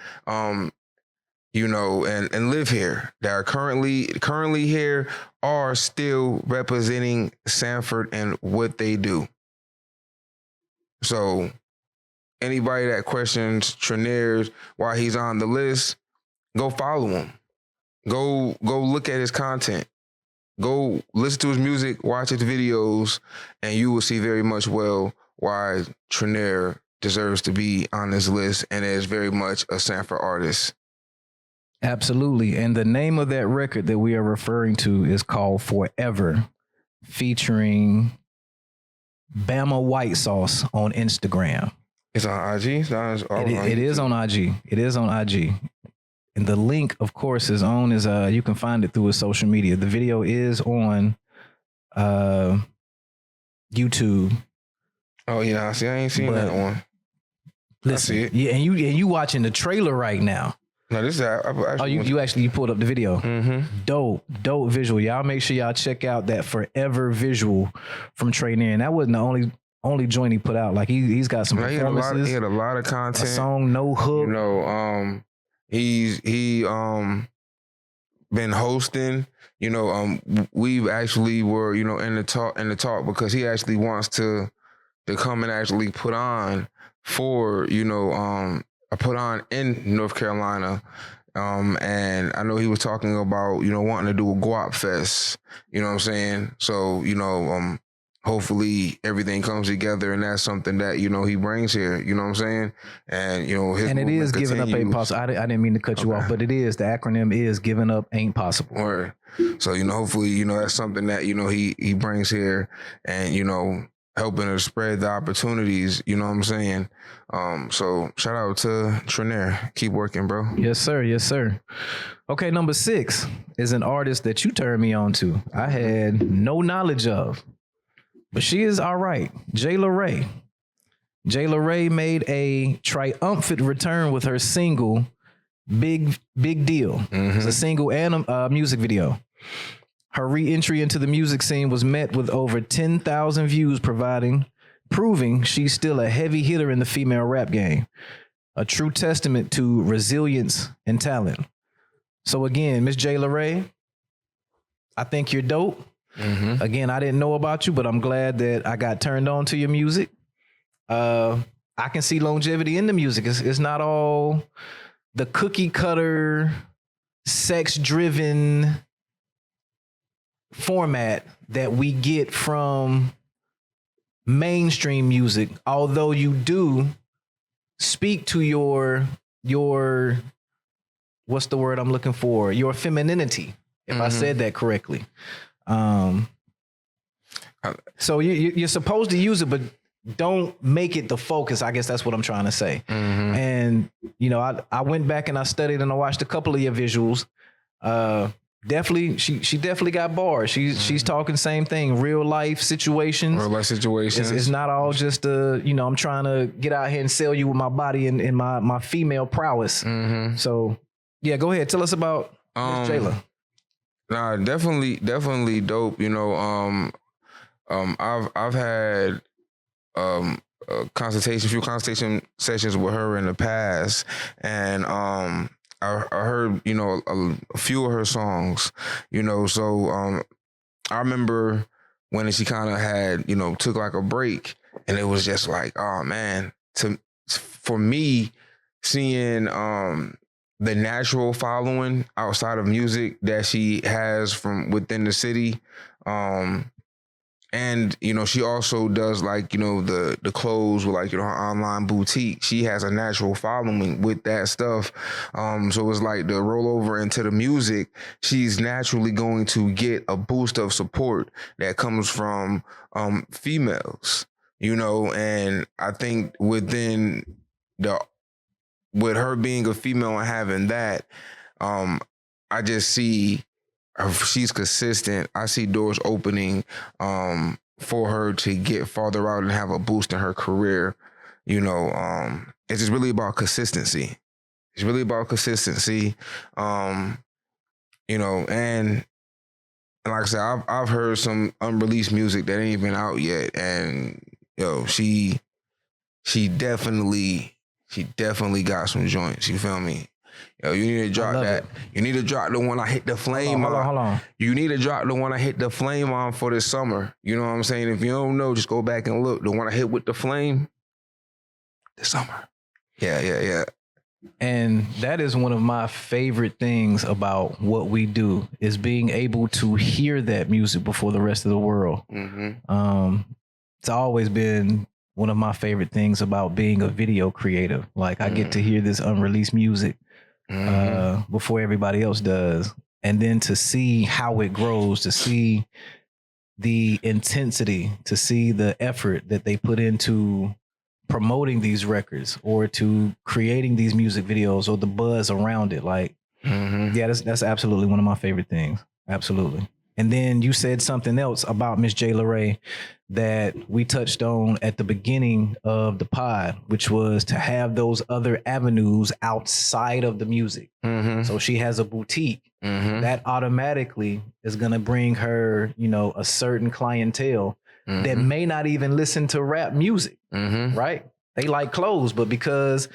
you know, and live here, that are currently here, are still representing Sanford and what they do. So anybody that questions Trey Near why he's on the list, go follow him. Go look at his content. Go listen to his music, watch his videos, and you will see very much well why Trey Near deserves to be on this list and is very much a Sanford artist. Absolutely. And the name of that record that we are referring to is called Forever. featuring Bama White Sauce on Instagram. It's on IG. It is on IG. It is on IG. And the link, of course, is on his you can find it through his social media. The video is on YouTube. Oh yeah, I ain't seen that one. Listen, I see it. Yeah, and you watching the trailer right now. No, this is You pulled up the video. Mm-hmm. Dope visual. Y'all make sure y'all check out that Forever visual from Trey Nairn. That wasn't the only joint he put out. Like he's got some performances. He had a lot of content. A song, no hook. You know, he been hosting. You know, we actually were, you know, in the talk because he actually wants to come and actually put on for, you know, put on in North Carolina. And I know he was talking about, you know, wanting to do a Guap Fest, you know what I'm saying? So, you know, hopefully everything comes together and that's something that, you know, he brings here, you know what I'm saying? And, you know, his and it is Giving Up Ain't Possible. I didn't mean to cut you off, but it is, the acronym is Giving Up Ain't Possible. Word. So, you know, hopefully, you know, that's something that, you know, he brings here and, you know, helping to spread the opportunities, you know what I'm saying? So shout out to Trenair. Keep working, bro. Yes, sir. Yes, sir. Okay, number 6 is an artist that you turned me on to. I had no knowledge of, but she is all right. Jayla Ray. Jayla Ray made a triumphant return with her single, Big Deal. Mm-hmm. It's a single and a music video. Her re-entry into the music scene was met with over 10,000 views, proving she's still a heavy hitter in the female rap game. A true testament to resilience and talent. So again, Miss Jayla Ray, I think you're dope. Mm-hmm. Again, I didn't know about you, but I'm glad that I got turned on to your music. I can see longevity in the music. It's not all the cookie cutter, sex-driven format that we get from mainstream music, although you do speak to your what's the word I'm looking for? Your femininity, if I said that correctly. So you're supposed to use it, but don't make it the focus. I guess that's what I'm trying to say. Mm-hmm. And, you know, I went back and I studied and I watched a couple of your visuals. Definitely, she definitely got bars. She's talking same thing, real life situations. Real life situations. It's not all just you know, I'm trying to get out here and sell you with my body and my female prowess. Mm-hmm. So yeah, go ahead. Tell us about Miss Jayla. Nah, definitely dope. You know, I've had a few consultation sessions with her in the past, and I heard, you know, a few of her songs, you know, so I remember when she kind of had, you know, took like a break, and it was just like, oh man, for me, seeing the natural following outside of music that she has from within the city, and, you know, she also does like, you know, the clothes with like, you know, her online boutique. She has a natural following with that stuff. So it's like the rollover into the music, she's naturally going to get a boost of support that comes from females, you know, and I think with her being a female and having that, I just see she's consistent. I see doors opening for her to get farther out and have a boost in her career. You know, it's just really about consistency. It's really about consistency. You know, and like I said, I've heard some unreleased music that ain't even out yet, and yo, she definitely got some joints. You feel me? Yo, you need to drop that. You need to drop the one I hit the flame on. Hold on. You need to drop the one I hit the flame on for this summer. You know what I'm saying? If you don't know, just go back and look. The one I hit with the flame this summer. Yeah. And that is one of my favorite things about what we do, is being able to hear that music before the rest of the world. Mm-hmm. It's always been one of my favorite things about being a video creative. Like I get to hear this unreleased music before everybody else does. And then to see how it grows, to see the intensity, to see the effort that they put into promoting these records or to creating these music videos or the buzz around it. Like, yeah, that's absolutely one of my favorite things. Absolutely. And then you said something else about Miss J. LaRae that we touched on at the beginning of the pod, which was to have those other avenues outside of the music. So she has a boutique that automatically is going to bring her, you know, a certain clientele that may not even listen to rap music, right? They like clothes, but because,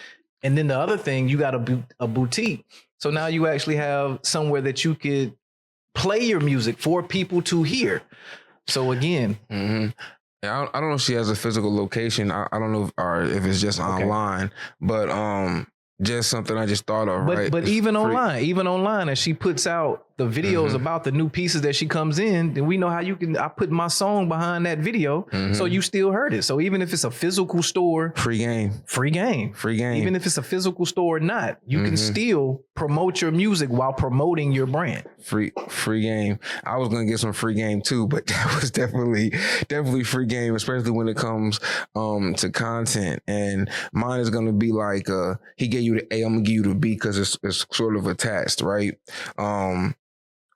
and then the other thing, you got a boutique. So now you actually have somewhere that you could play your music for people to hear. So again, yeah, I don't know if she has a physical location. I don't know if it's just online, but just something I just thought of. Right, but even online, as she puts out the videos about the new pieces that she comes in, then we know how I put my song behind that video, so you still heard it. So even if it's a physical store, free game. Even if it's a physical store or not, you can still promote your music while promoting your brand. Free game. I was gonna get some free game too, but that was definitely free game, especially when it comes to content. And mine is gonna be like he gave you the A, I'm gonna give you the B because it's sort of attached, right?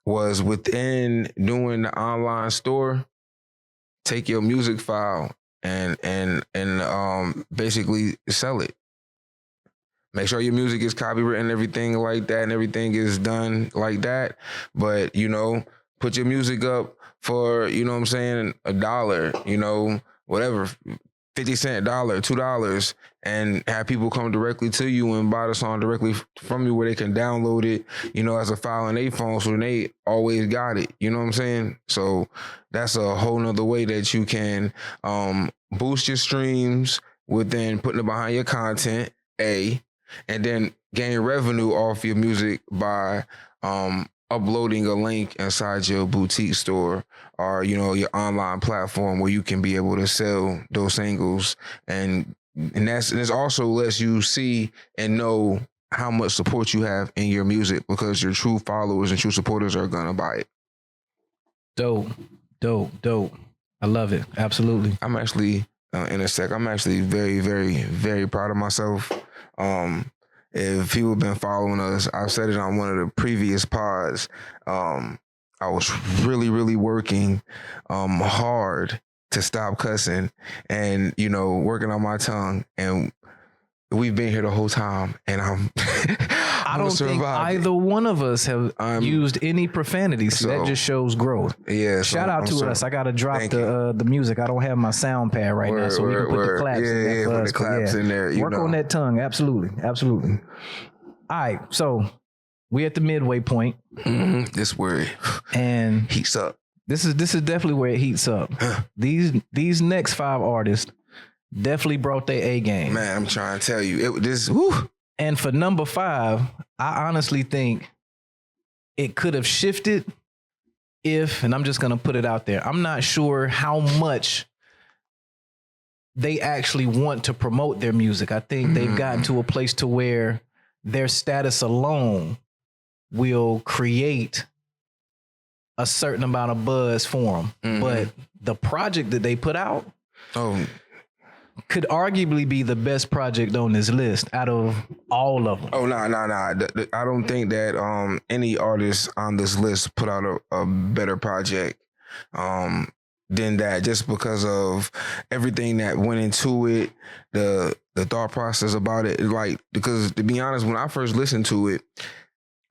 Was within doing the online store, take your music file and basically sell it. Make sure your music is copywritten, everything like that, and everything is done like that. But, you know, put your music up for, you know what I'm saying, $1, you know, whatever, 50 cents, $1, $2, and have people come directly to you and buy the song directly from you where they can download it, you know, as a file on their phone, so they always got it. You know what I'm saying? So that's a whole nother way that you can boost your streams within putting it behind your content, and then gain revenue off your music by uploading a link inside your boutique store or, you know, your online platform where you can be able to sell those singles. And this also lets you see and know how much support you have in your music, because your true followers and true supporters are going to buy it. Dope. I love it. Absolutely. I'm actually, in a sec, I'm actually very, very, very proud of myself. If people have been following us, I've said it on one of the previous pods. I was really, really working hard to stop cussing and, you know, working on my tongue. And we've been here the whole time, and I don't think either one of us have used any profanity, so that just shows growth. Yeah. Shout out to us. I gotta drop the music. I don't have my sound pad right now, so we can put the claps in there. Put the claps in there. Work on that tongue. Absolutely. All right, so we at the midway point. This where and heats up. This is definitely where it heats up. These next 5 artists definitely brought their A game. Man, I'm trying to tell you, And for number 5, I honestly think it could have shifted if, and I'm just going to put it out there, I'm not sure how much they actually want to promote their music. I think they've gotten to a place to where their status alone will create a certain amount of buzz for them. But the project that they put out, could arguably be the best project on this list out of all of them. Oh, no. I don't think that any artist on this list put out a better project than that, just because of everything that went into it, the thought process about it. Like, because to be honest, when I first listened to it,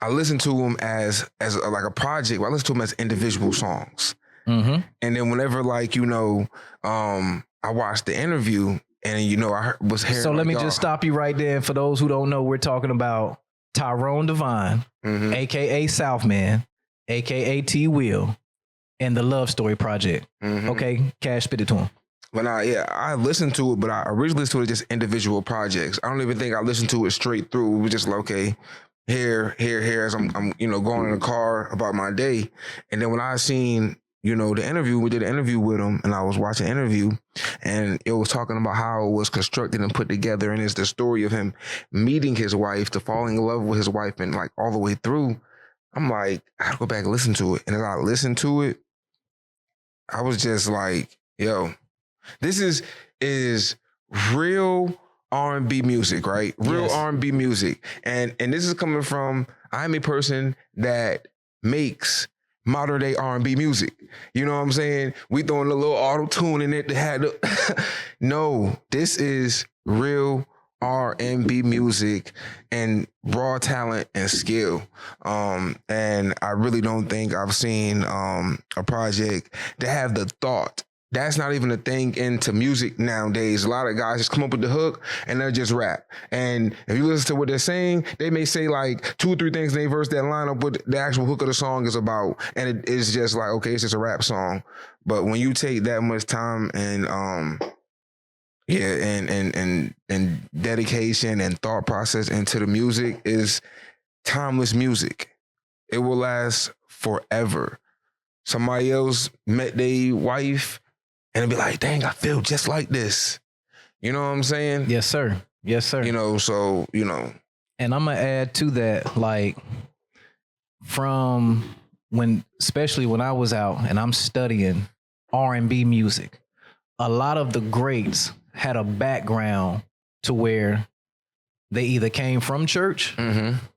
I listened to them as like a project. I listened to them as individual songs. And then whenever, like, you know, I watched the interview, and, you know, I was hearing. So let me just stop you right there. And for those who don't know, we're talking about Tyrone Devine, aka Southman, aka T Will, and the Love Story Project. Okay, Cash, spit it to him. But I listened to it, but I originally listened to it just individual projects. I don't even think I listened to it straight through. It was just like, okay, here, as I'm you know, going in the car about my day. And then when I seen, you know, the interview, we did an interview with him, and I was watching the interview, and it was talking about how it was constructed and put together, and it's the story of him meeting his wife, to falling in love with his wife, and like all the way through. I'm like, I gotta go back and listen to it. And as I listened to it, I was just like, yo, this is real R&B music, right? Real Yes. R&B music. And this is coming from, I'm a person that makes modern day R&B music. You know what I'm saying? We throwing a little auto-tune in it to have the no, this is real R&B music and raw talent and skill. And I really don't think I've seen a project that have the thought. That's not even a thing into music nowadays. A lot of guys just come up with the hook and they'll just rap. And if you listen to what they're saying, they may say like 2 or 3 things in their verse that line up what the actual hook of the song is about. And it is just like, okay, it's just a rap song. But when you take that much time and and dedication and thought process into the music, is timeless music. It will last forever. Somebody else met their wife and be like, dang, I feel just like this. You know what I'm saying? Yes, sir. Yes, sir. You know, so, you know. And I'm gonna add to that, like, from especially when I was out and I'm studying R&B music, a lot of the greats had a background to where they either came from church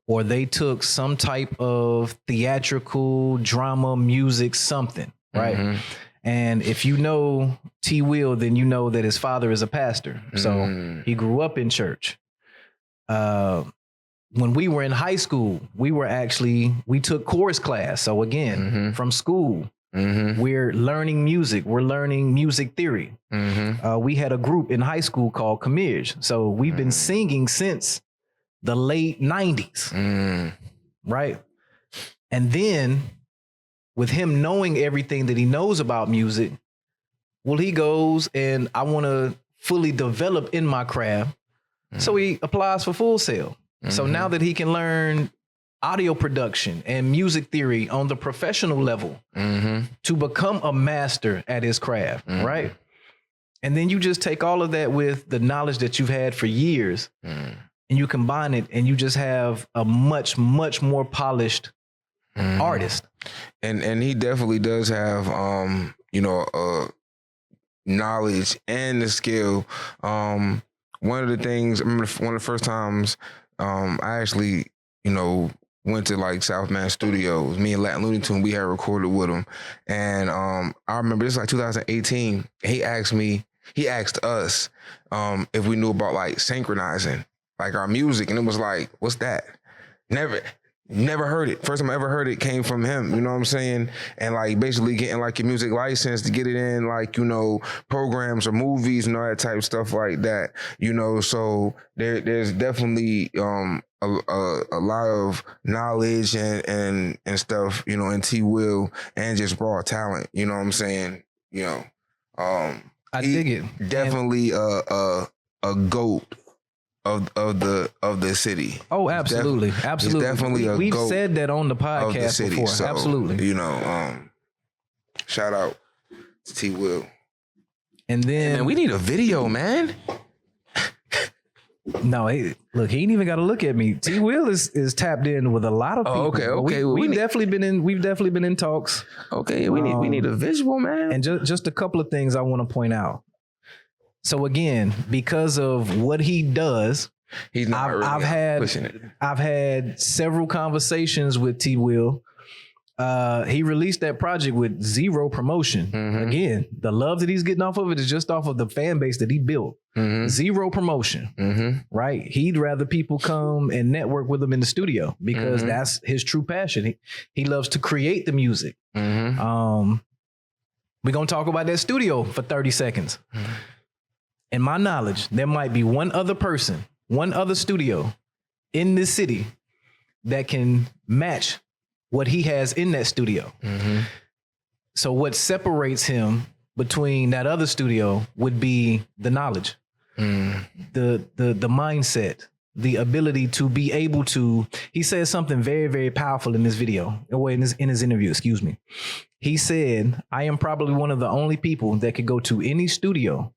or they took some type of theatrical drama, music, something, right? And if you know T. Will, then you know that his father is a pastor. So he grew up in church. When we were in high school, we took chorus class. So again, from school, we're learning music. We're learning music theory. We had a group in high school called Commish. So we've been singing since the late 90s, right? And then with him knowing everything that he knows about music, well, he goes and I want to fully develop in my craft. So he applies for Full Sail. So now that he can learn audio production and music theory on the professional level to become a master at his craft, right? And then you just take all of that with the knowledge that you've had for years and you combine it and you just have a much, much more polished artist. And he definitely does have, knowledge and the skill. One of the things, I remember one of the first times I actually, went to like Southman Studios. Me and Latin Looney Tune, we had recorded with him. And I remember this was like 2018. He asked us if we knew about like synchronizing like our music. And it was like, what's that? Never heard it. First time I ever heard it came from him, you know what I'm saying? And like basically getting like your music license to get it in like, programs or movies and all that type of stuff like that, so there's definitely a lot of knowledge and stuff, in T. Will and just raw talent, you know what I'm saying? I dig it. Definitely a GOAT of the city. Oh, absolutely. Absolutely. He's definitely a We've GOAT said that on the podcast of the city, before. so, absolutely. Shout out to T. Will. And then man, we need a video, man. No, he ain't even got to look at me. T. Will is tapped in with a lot of people. Okay. We've definitely been in talks. Okay, we need a visual, man. And just a couple of things I want to point out. So again, because of what he does, he's not really pushing it. I've had several conversations with T. Will. He released that project with zero promotion. Again, the love that he's getting off of it is just off of the fan base that he built. Zero promotion, right? He'd rather people come and network with him in the studio because that's his true passion. He loves to create the music. We're going to talk about that studio for 30 seconds. In my knowledge, there might be one other studio in this city that can match what he has in that studio. So what separates him between that other studio would be the knowledge, the mindset, the ability to be able to. He says something very, very powerful in this video, or in his interview, excuse me. He said, I am probably one of the only people that could go to any studio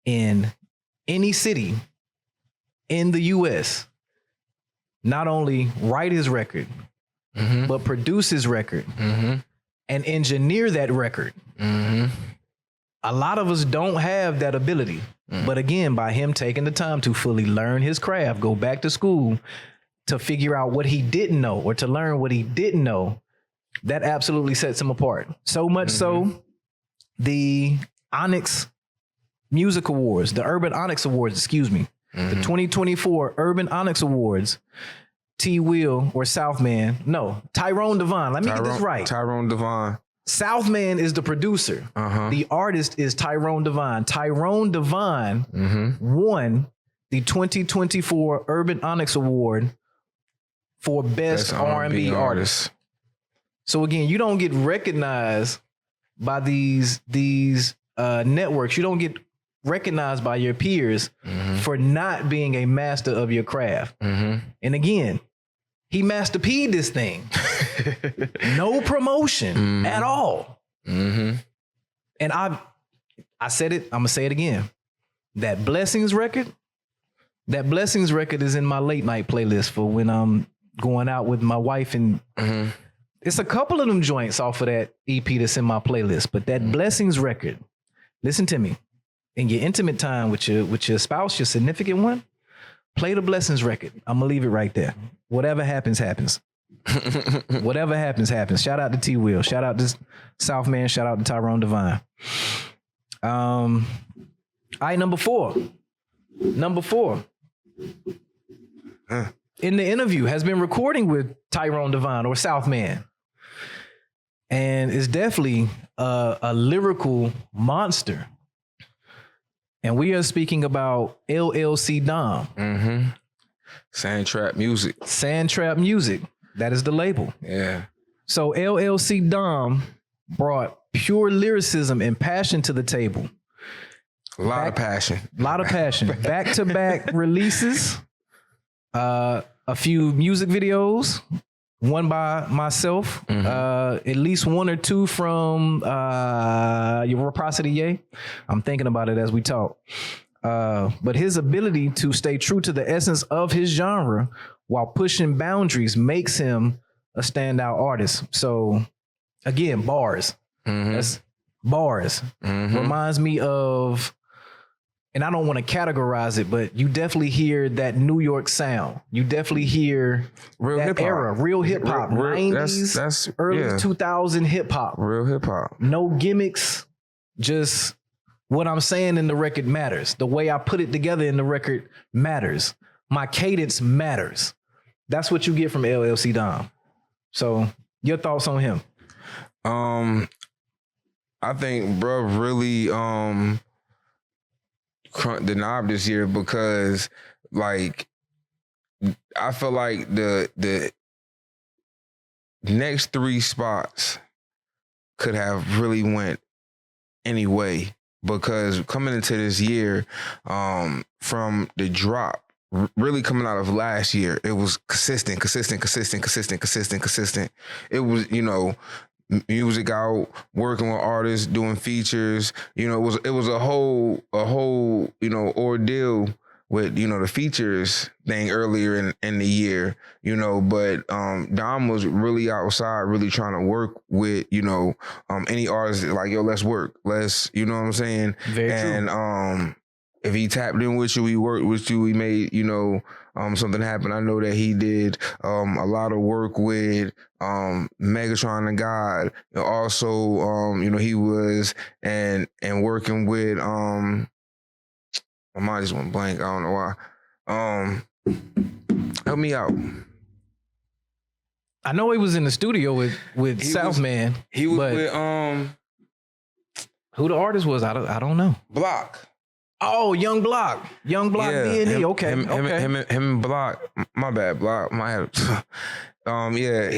in any city in the US, not only write his record, but produce his record and engineer that record. A lot of us don't have that ability. But again, by him taking the time to fully learn his craft, go back to school to figure out what he didn't know or to learn what he didn't know, that absolutely sets him apart. So much so, the Onyx Music Awards, the Urban Onyx Awards, excuse me, the 2024 Urban Onyx Awards, T. Will or Southman, no, Tyrone Devon. Let me get this right. Tyrone Devon. Southman is the producer. The artist is Tyrone Devon. Tyrone Devon won the 2024 Urban Onyx Award for Best R&B Artist. So again, you don't get recognized by these networks. You don't get recognized by your peers for not being a master of your craft. And again, he Master P'd this thing. No promotion at all. And I said it, I'm gonna say it again. That Blessings record is in my late night playlist for when I'm going out with my wife, and it's a couple of them joints off of that EP that's in my playlist. But that Blessings record, listen to me, in your intimate time with your spouse, your significant one, play the Blessings record. I'm gonna leave it right there. Whatever happens, happens. Whatever happens, happens. Shout out to T. Will. Shout out to Southman. Shout out to Tyrone Devine. All right, number four. In the interview, has been recording with Tyrone Devine or Southman, and is definitely a lyrical monster. And we are speaking about LLC Dom. Sandtrap Music. Sandtrap Music. That is the label. Yeah. So LLC Dom brought pure lyricism and passion to the table. A lot of passion. Back-to-back releases. A few music videos. One by myself. At least one or two from your Reciprocity Ye. I'm thinking about it as we talk. But his ability to stay true to the essence of his genre while pushing boundaries makes him a standout artist. So again, bars. That's bars. Reminds me of, and I don't want to categorize it, but you definitely hear that New York sound. You definitely hear real that hip-hop. era, real hip hop, 90s, that's early 2000 hip hop. Real hip hop. No gimmicks, just what I'm saying in the record matters. The way I put it together in the record matters. My cadence matters. That's what you get from LLC Dom. So your thoughts on him? I think bro really crunked the knob this year because like I feel like the next three spots could have really went any way. Because coming into this year, from the drop, really coming out of last year, it was consistent. It was, music out, working with artists, doing features. It was a whole, ordeal with, the features thing earlier in the year, but Dom was really outside, really trying to work with, any artist like, yo, let's work. Let's, you know what I'm saying? Very and true. If he tapped in with you, we worked with you, we made, something happen. I know that he did a lot of work with Megatron and God. Also, he was and working with my mind just went blank. I don't know why. Help me out. I know he was in the studio with Southman. He was with who the artist was. I don't know. Block. Oh, Young Block. Young Block D&E. Okay. Him and Block. My bad, Block. He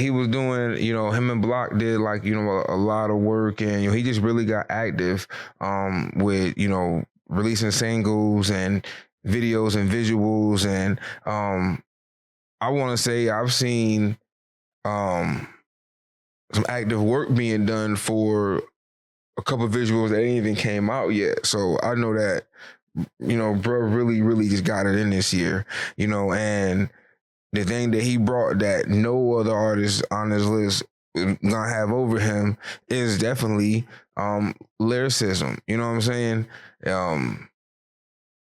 was doing, him and Block did like, a lot of work, and he just really got active with, releasing singles and videos and visuals. And I want to say I've seen some active work being done for a couple of visuals that ain't even came out yet. So I know that, bro really, really just got it in this year, and the thing that he brought that no other artist on this list gonna have over him is definitely lyricism. You know what I'm saying?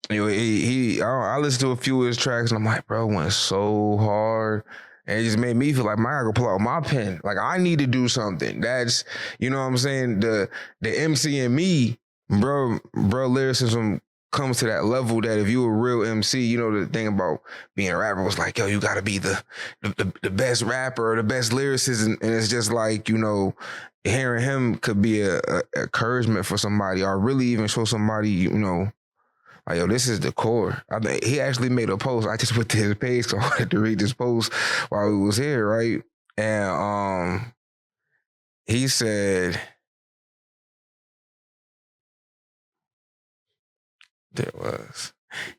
I listened to a few of his tracks and I'm like, bro, it went so hard. And it just made me feel like, man, I gotta pull out my pen. Like, I need to do something. That's, you know what I'm saying? The MC in me, bro, lyricism comes to that level that if you a real MC, you know, the thing about being a rapper was like, yo, you gotta be the best rapper or the best lyricist. And it's just like, you know, hearing him could be a encouragement for somebody, or really even show somebody, you know, like, yo, this is the core. I mean, he actually made a post. I just went to his page, so I had to read this post while we was here, right? And he said,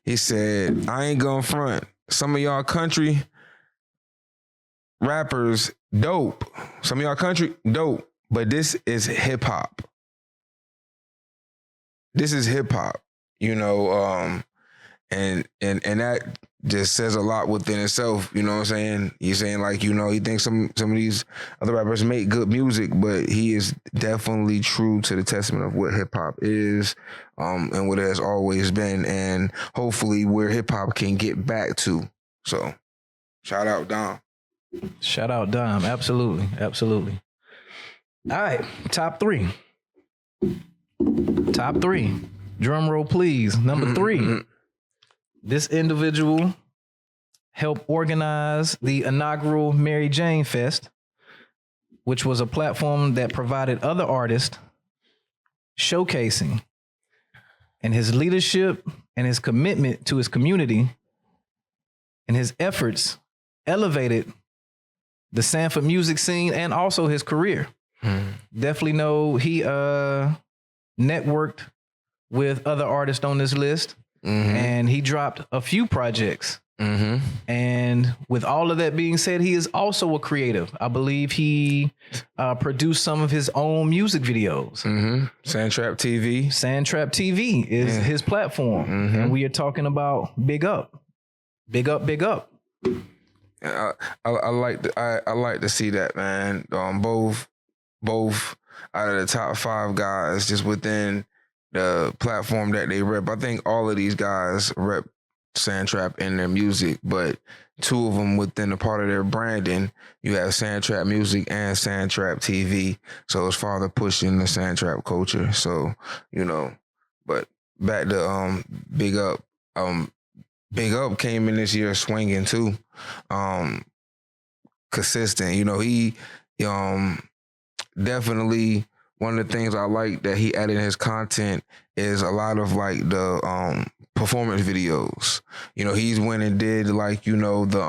he said, I ain't gonna front. Some of y'all country rappers, dope. Some of y'all country, dope. But this is hip hop. This is hip hop. You know, and that just says a lot within itself. You know what I'm saying? He's saying, like, you know, he thinks some of these other rappers make good music, but he is definitely true to the testament of what hip hop is, and what it has always been, and hopefully where hip hop can get back to. So, shout out Dom. Shout out Dom. Absolutely, absolutely. All right, top three. Top three. Drum roll, please. Number 3. This individual helped organize the inaugural Mary Jane Fest, which was a platform that provided other artists showcasing. And his leadership and his commitment to his community and his efforts elevated the Sanford music scene and also his career. Definitely know he networked with other artists on this list, and he dropped a few projects. And with all of that being said, he is also a creative. I believe he produced some of his own music videos. Sandtrap TV. Sandtrap TV is his platform, and we are talking about big up, big up, big up. I like to see that, man. Both out of the top 5 guys just within the platform that they rep. I think all of these guys rep Sandtrap in their music, but 2 of them within the part of their branding, you have Sandtrap Music and Sandtrap TV. So it's farther pushing the Sandtrap culture. So, you know, but back to Big Up. Big Up came in this year swinging too. Consistent. You know, he definitely, one of the things I like that he added in his content is a lot of like the performance videos. You know, he's went and did like, you know, the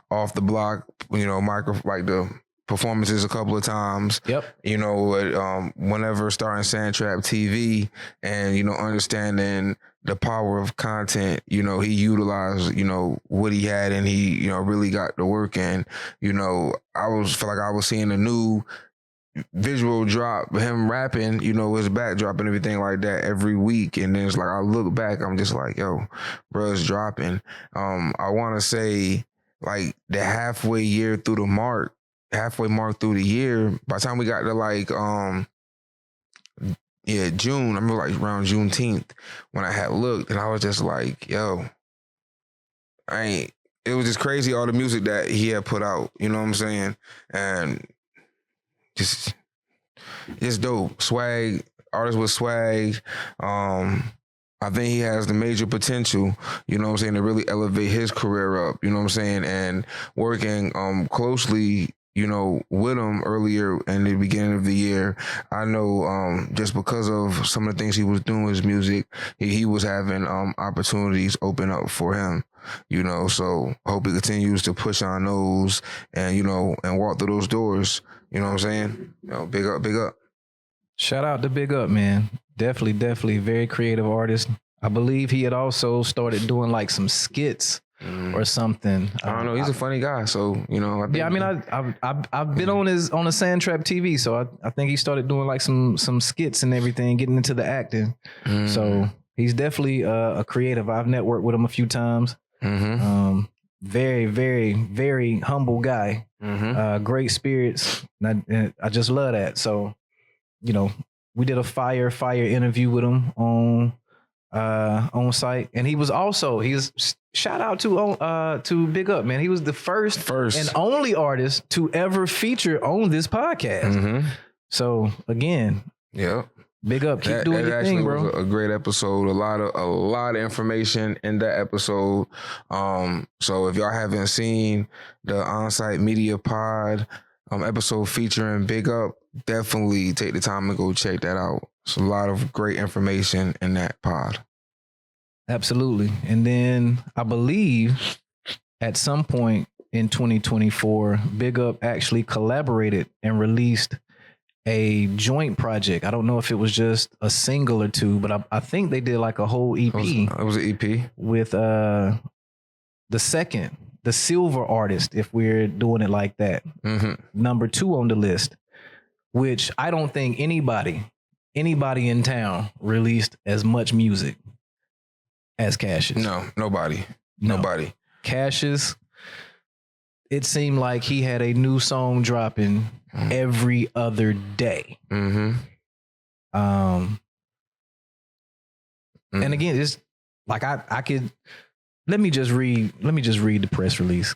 off the block, you know, like the performances a couple of times. Yep. You know, whenever starting Sandtrap TV and, you know, understanding the power of content, you know, he utilized, you know, what he had, and he, you know, really got the work in. You know, feel like I was seeing a new visual drop, him rapping, you know, his backdrop and everything like that every week. And then it's like, I look back, I'm just like, yo, bruh's dropping. I want to say like the halfway mark through the year, by the time we got to like, June, I remember like around Juneteenth when I had looked, and I was just like, yo, it was just crazy all the music that he had put out, you know what I'm saying? And just dope. Swag, artist with swag. I think he has the major potential, you know what I'm saying, to really elevate his career up, you know what I'm saying? And working closely, you know, with him earlier in the beginning of the year, I know just because of some of the things he was doing with his music, he was having opportunities open up for him, you know, so I hope he continues to push on those and, you know, and walk through those doors, you know what I'm saying? You know, big up, big up. Shout out to Big Up, man. Definitely very creative artist. I believe he had also started doing like some skits or something. I don't know. He's a funny guy, so you know. I've been on a Sandtrap TV, so I think he started doing like some skits and everything, getting into the acting. So he's definitely a creative. I've networked with him a few times. Very, very, very humble guy. Great spirits. And I just love that. So, you know, we did a fire interview with him on site, and he's shout out to Big Up, man. He was the first and only artist to ever feature on this podcast. So again, Big Up, keep doing your thing, bro. Was a great episode. A lot of information in that episode. So if y'all haven't seen the OnSight Media Pod episode featuring Big Up, definitely take the time to go check that out. It's a lot of great information in that pod. Absolutely. And then I believe at some point in 2024, Big Up actually collaborated and released a joint project. I don't know if it was just a single or two, but I think they did like a whole EP. It was an EP with the silver artist, if we're doing it like that. Number 2 on the list, which I don't think anybody in town released as much music as Cassius. No, nobody. Cassius, it seemed like he had a new song dropping every other day. And again, it's like I could let me just read the press release.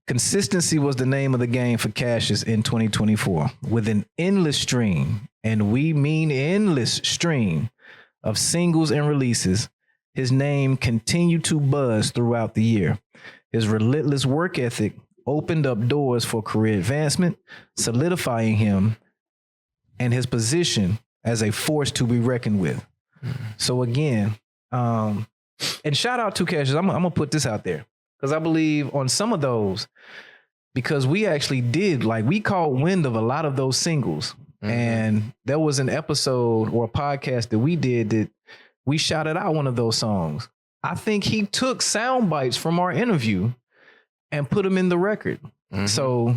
Consistency was the name of the game for Cassius in 2024, with an endless stream, and we mean endless stream, of singles and releases. His name continued to buzz throughout the year. His relentless work ethic opened up doors for career advancement, solidifying him and his position as a force to be reckoned with. So again, and shout out to Cassius. I'm gonna put this out there because I believe on some of those, because we actually did, like, we caught wind of a lot of those singles. And there was an episode or a podcast that we did that we shouted out one of those songs. I think he took sound bites from our interview and put them in the record. So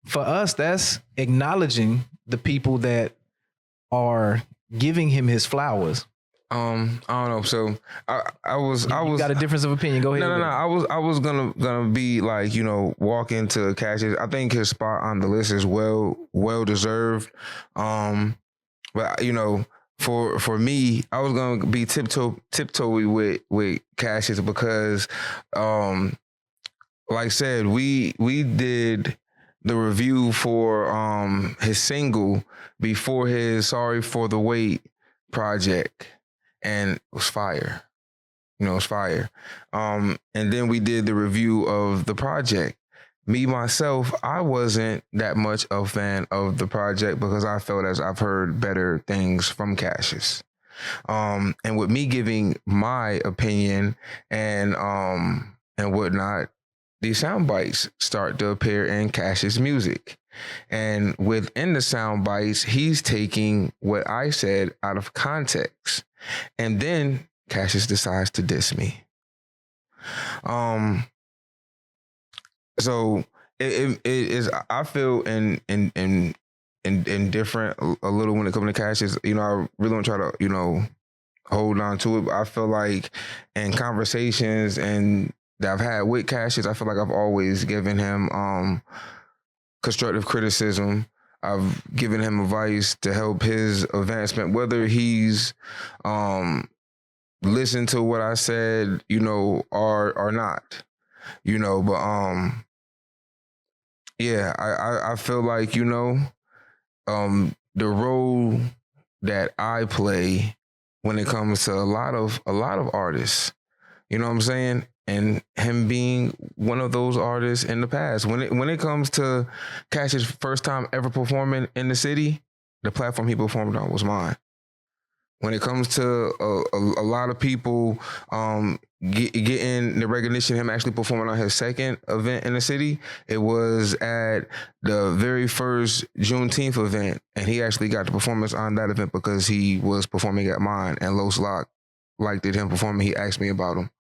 for us, that's acknowledging the people that are giving him his flowers. I don't know. So I was got a difference of opinion. Go ahead. No. I was gonna be like, walk into Cassius. I think his spot on the list is well deserved. But for me, I was gonna be tiptoey with Cassius because, like I said, we did the review for his single before his Sorry for the Wait project, and it was fire. It was fire. And then we did the review of the project. Me, myself, I wasn't that much a fan of the project because I felt as I've heard better things from Cassius. And with me giving my opinion and whatnot, these sound bites start to appear in Cassius' music. And within the sound bites, he's taking what I said out of context. And then Cassius decides to diss me. So it is. I feel indifferent a little when it comes to Cassius. I really don't try to hold on to it. I feel like in conversations and that I've had with Cassius, I feel like I've always given him constructive criticism. I've given him advice to help his advancement, whether he's listened to what I said, or not. But yeah, I feel like, the role that I play when it comes to a lot of artists, you know what I'm saying? And him being one of those artists in the past. When it comes to Cassius' first time ever performing in the city, the platform he performed on was mine. When it comes to a lot of people getting the recognition, him actually performing on his second event in the city, it was at the very first Juneteenth event. And he actually got the performance on that event because he was performing at mine. And Los Lock liked him performing. He asked me about him.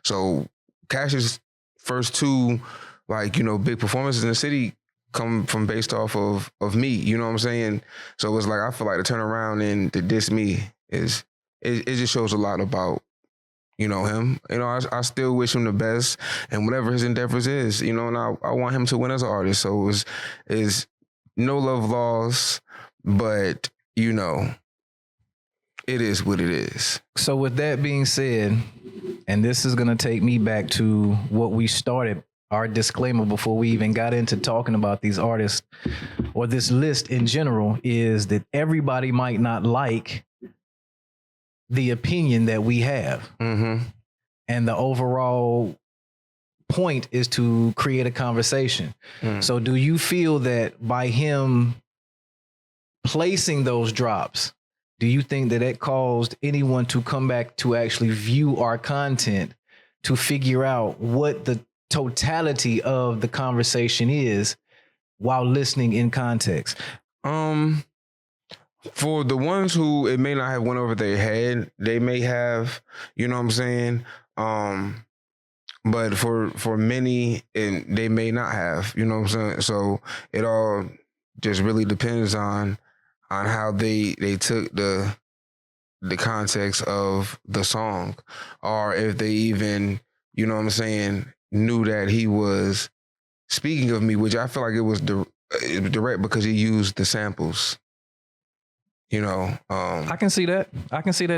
So Cassius' first two, big performances in the city come from based off of me, you know what I'm saying? So it's like, I feel like to turn around and to diss me it just shows a lot about, him. I still wish him the best and whatever his endeavors is, and I want him to win as an artist. So is no love lost, but it is what it is. So with that being said, and this is going to take me back to what we started, our disclaimer before we even got into talking about these artists or this list in general, is that everybody might not like the opinion that we have. Mm-hmm. And the overall point is to create a conversation. So do you feel that by him placing those drops, do you think that it caused anyone to come back to actually view our content to figure out what the totality of the conversation is while listening in context? For the ones who it may not have went over their head, they may have, you know what I'm saying? But for many, they may not have, you know what I'm saying? So it all just really depends on how they took the context of the song, or if they even, you know what I'm saying, knew that he was speaking of me, which I feel like it was direct because he used the samples. I can see that.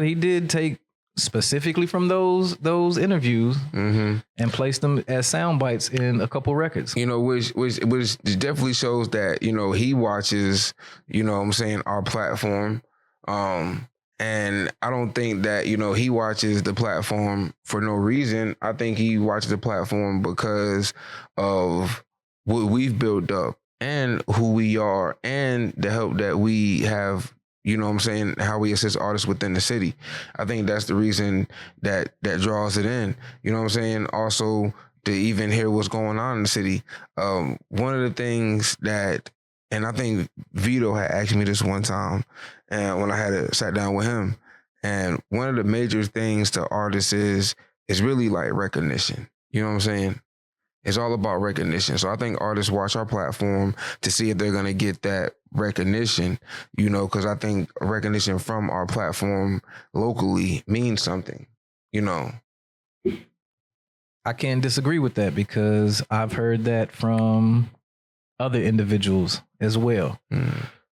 He did take specifically from those interviews and place them as sound bites in a couple records. Which definitely shows that, he watches, our platform. And I don't think that, he watches the platform for no reason. I think he watches the platform because of what we've built up and who we are and the help that we have, how we assist artists within the city. I think that's the reason that draws it in, also to even hear what's going on in the city. One of the things that, and I think Vito had asked me this one time, and when I had sat down with him, and one of the major things to artists is really like recognition. You know what I'm saying? It's all about recognition. So I think artists watch our platform to see if they're going to get that recognition, because I think recognition from our platform locally means something, I can't disagree with that because I've heard that from other individuals as well.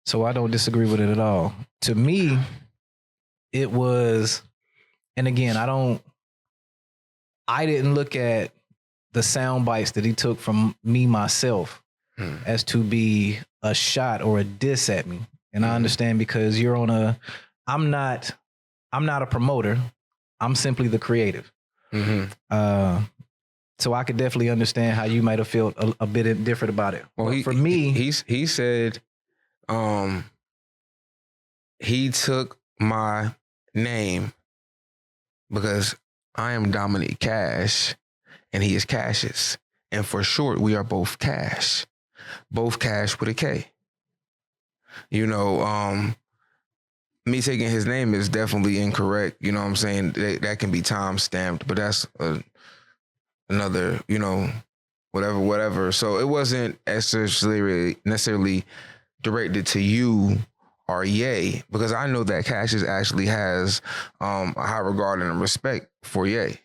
So I don't disagree with it at all. To me, it was, and again, I didn't look at the sound bites that he took from me myself as to be a shot or a diss at me. And I understand because I'm not a promoter. I'm simply the creative. So I could definitely understand how you might have felt a bit different about it. Well, for me, he said, he took my name because I am Dominic Cash and he is Cassius. And for short, we are both Cash with a K. Me taking his name is definitely incorrect. You know what I'm saying? That can be time stamped, but that's another, whatever. So it wasn't necessarily directed to you or Ye, because I know that Cassius actually has a high regard and respect for Ye.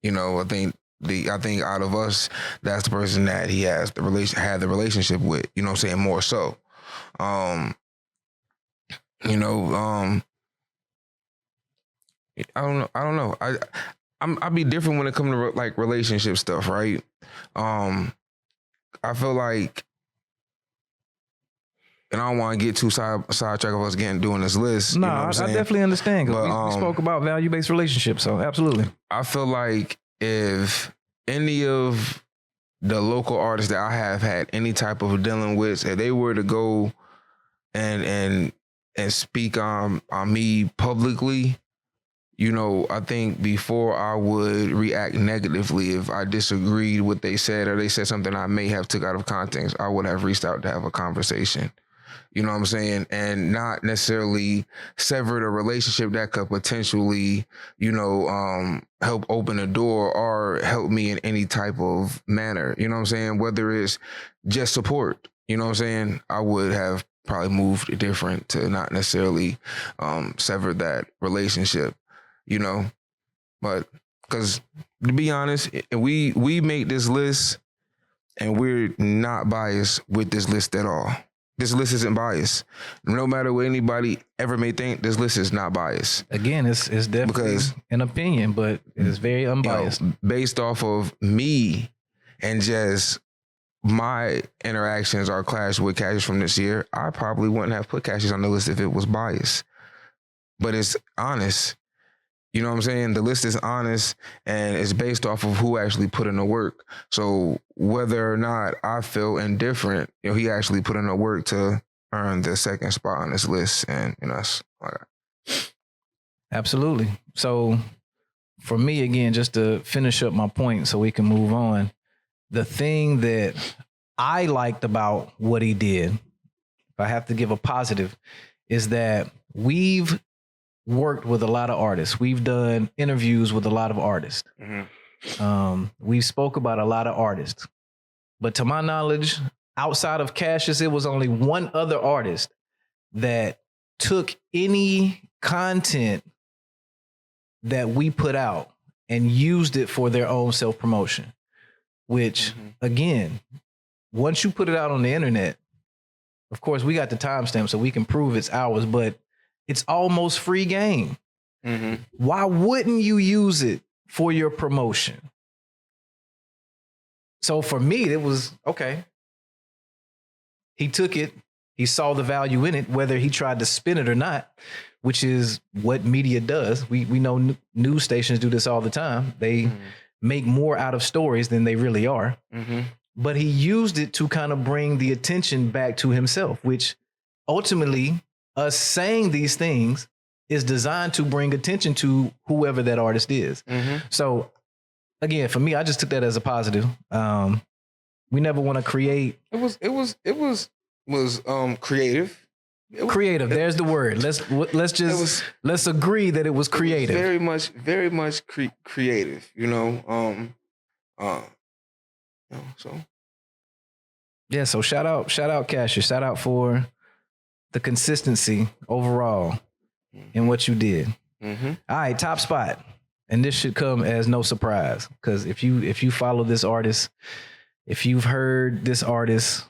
I think out of us, that's the person that he has had the relationship with. You know what I'm saying? More so. I don't know. I'd be different when it comes to like relationship stuff, right? I feel like, and I don't want to get too sidetracked of us doing this list. No, you know what I definitely understand because we spoke about value-based relationships, so absolutely. I feel like if any of the local artists that I have had any type of dealing with, if they were to go and speak on me publicly, I think before I would react negatively, if I disagreed with what they said or they said something I may have took out of context, I would have reached out to have a conversation. You know what I'm saying? And not necessarily severed a relationship that could potentially, help open a door or help me in any type of manner. You know what I'm saying? Whether it's just support, you know what I'm saying? I would have probably moved different to not necessarily sever that relationship, But because to be honest, we make this list and we're not biased with this list at all. This list isn't biased. No matter what anybody ever may think, this list is not biased. Again, it's definitely because, an opinion, but it's very unbiased. Based off of me and just my interactions or clash with Cassius from this year, I probably wouldn't have put Cassius on the list if it was biased. But it's honest. You know what I'm saying? The list is honest and it's based off of who actually put in the work. So whether or not I feel indifferent, he actually put in the work to earn the second spot on this list. And, that's all right. Absolutely. So for me, again, just to finish up my point so we can move on, the thing that I liked about what he did, if I have to give a positive, is that we've worked with a lot of artists. We've done interviews with a lot of artists. We spoke about a lot of artists. But to my knowledge, outside of Cassius, it was only one other artist that took any content that we put out and used it for their own self-promotion, which, again, once you put it out on the internet, of course, we got the timestamp so we can prove it's ours, but it's almost free game. Why wouldn't you use it for your promotion? So for me, it was, okay. He took it. He saw the value in it, whether he tried to spin it or not, which is what media does. We know news stations do this all the time. They make more out of stories than they really are. But he used it to kind of bring the attention back to himself, which ultimately, us saying these things is designed to bring attention to whoever that artist is. So again, for me, I just took that as a positive. We never want to create. It was creative. Creative. There's the word. Let's agree that it was creative. It was very much creative. So yeah. So shout out Cassius. Shout out for the consistency overall in what you did. All right, top spot. And this should come as no surprise, because if you follow this artist, if you've heard this artist,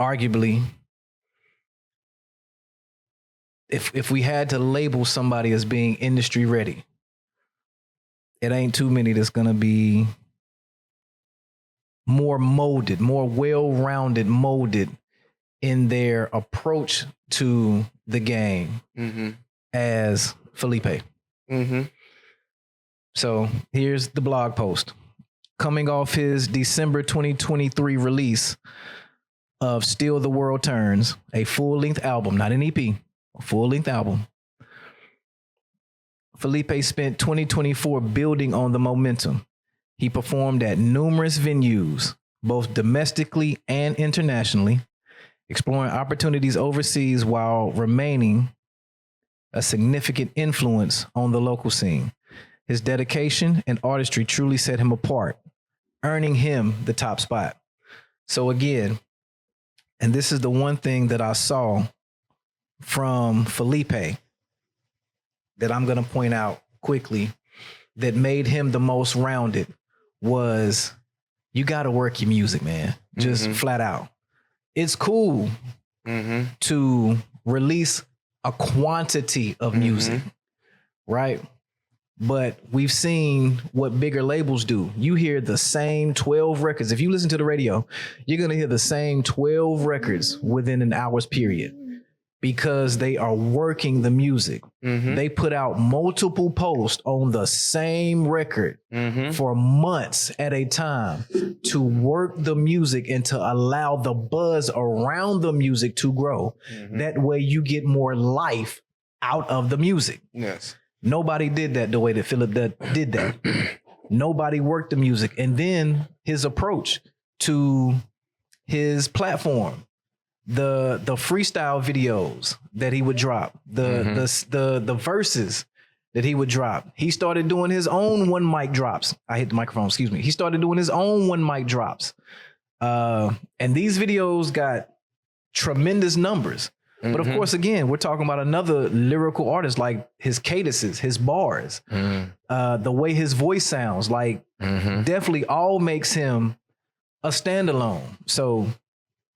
arguably, if we had to label somebody as being industry ready, it ain't too many that's gonna be more molded, more well-rounded, molded in their approach to the game as Felipe. So here's the blog post. Coming off his December 2023 release of Still the World Turns, a full-length album, not an EP, a full-length album, Felipe spent 2024 building on the momentum. He performed at numerous venues, both domestically and internationally, exploring opportunities overseas while remaining a significant influence on the local scene. His dedication and artistry truly set him apart, earning him the top spot. So again, and this is the one thing that I saw from Felipe that I'm going to point out quickly that made him the most rounded was you got to work your music, man. Just flat out. It's cool to release a quantity of music, right? But we've seen what bigger labels do. You hear the same 12 records. If you listen to the radio, you're going to hear the same 12 records within an hour's period because they are working the music. They put out multiple posts on the same record for months at a time to work the music and to allow the buzz around the music to grow. That way you get more life out of the music. Yes. Nobody did that the way that Philip did that. Nobody worked the music. And then his approach to his platform, the freestyle videos that he would drop, the verses that he would drop. He started doing his own one mic drops. I hit the microphone, excuse me. He started doing his own one mic drops. And these videos got tremendous numbers. But of course, again, we're talking about another lyrical artist, like his cadences, his bars, the way his voice sounds, like definitely all makes him a standalone. So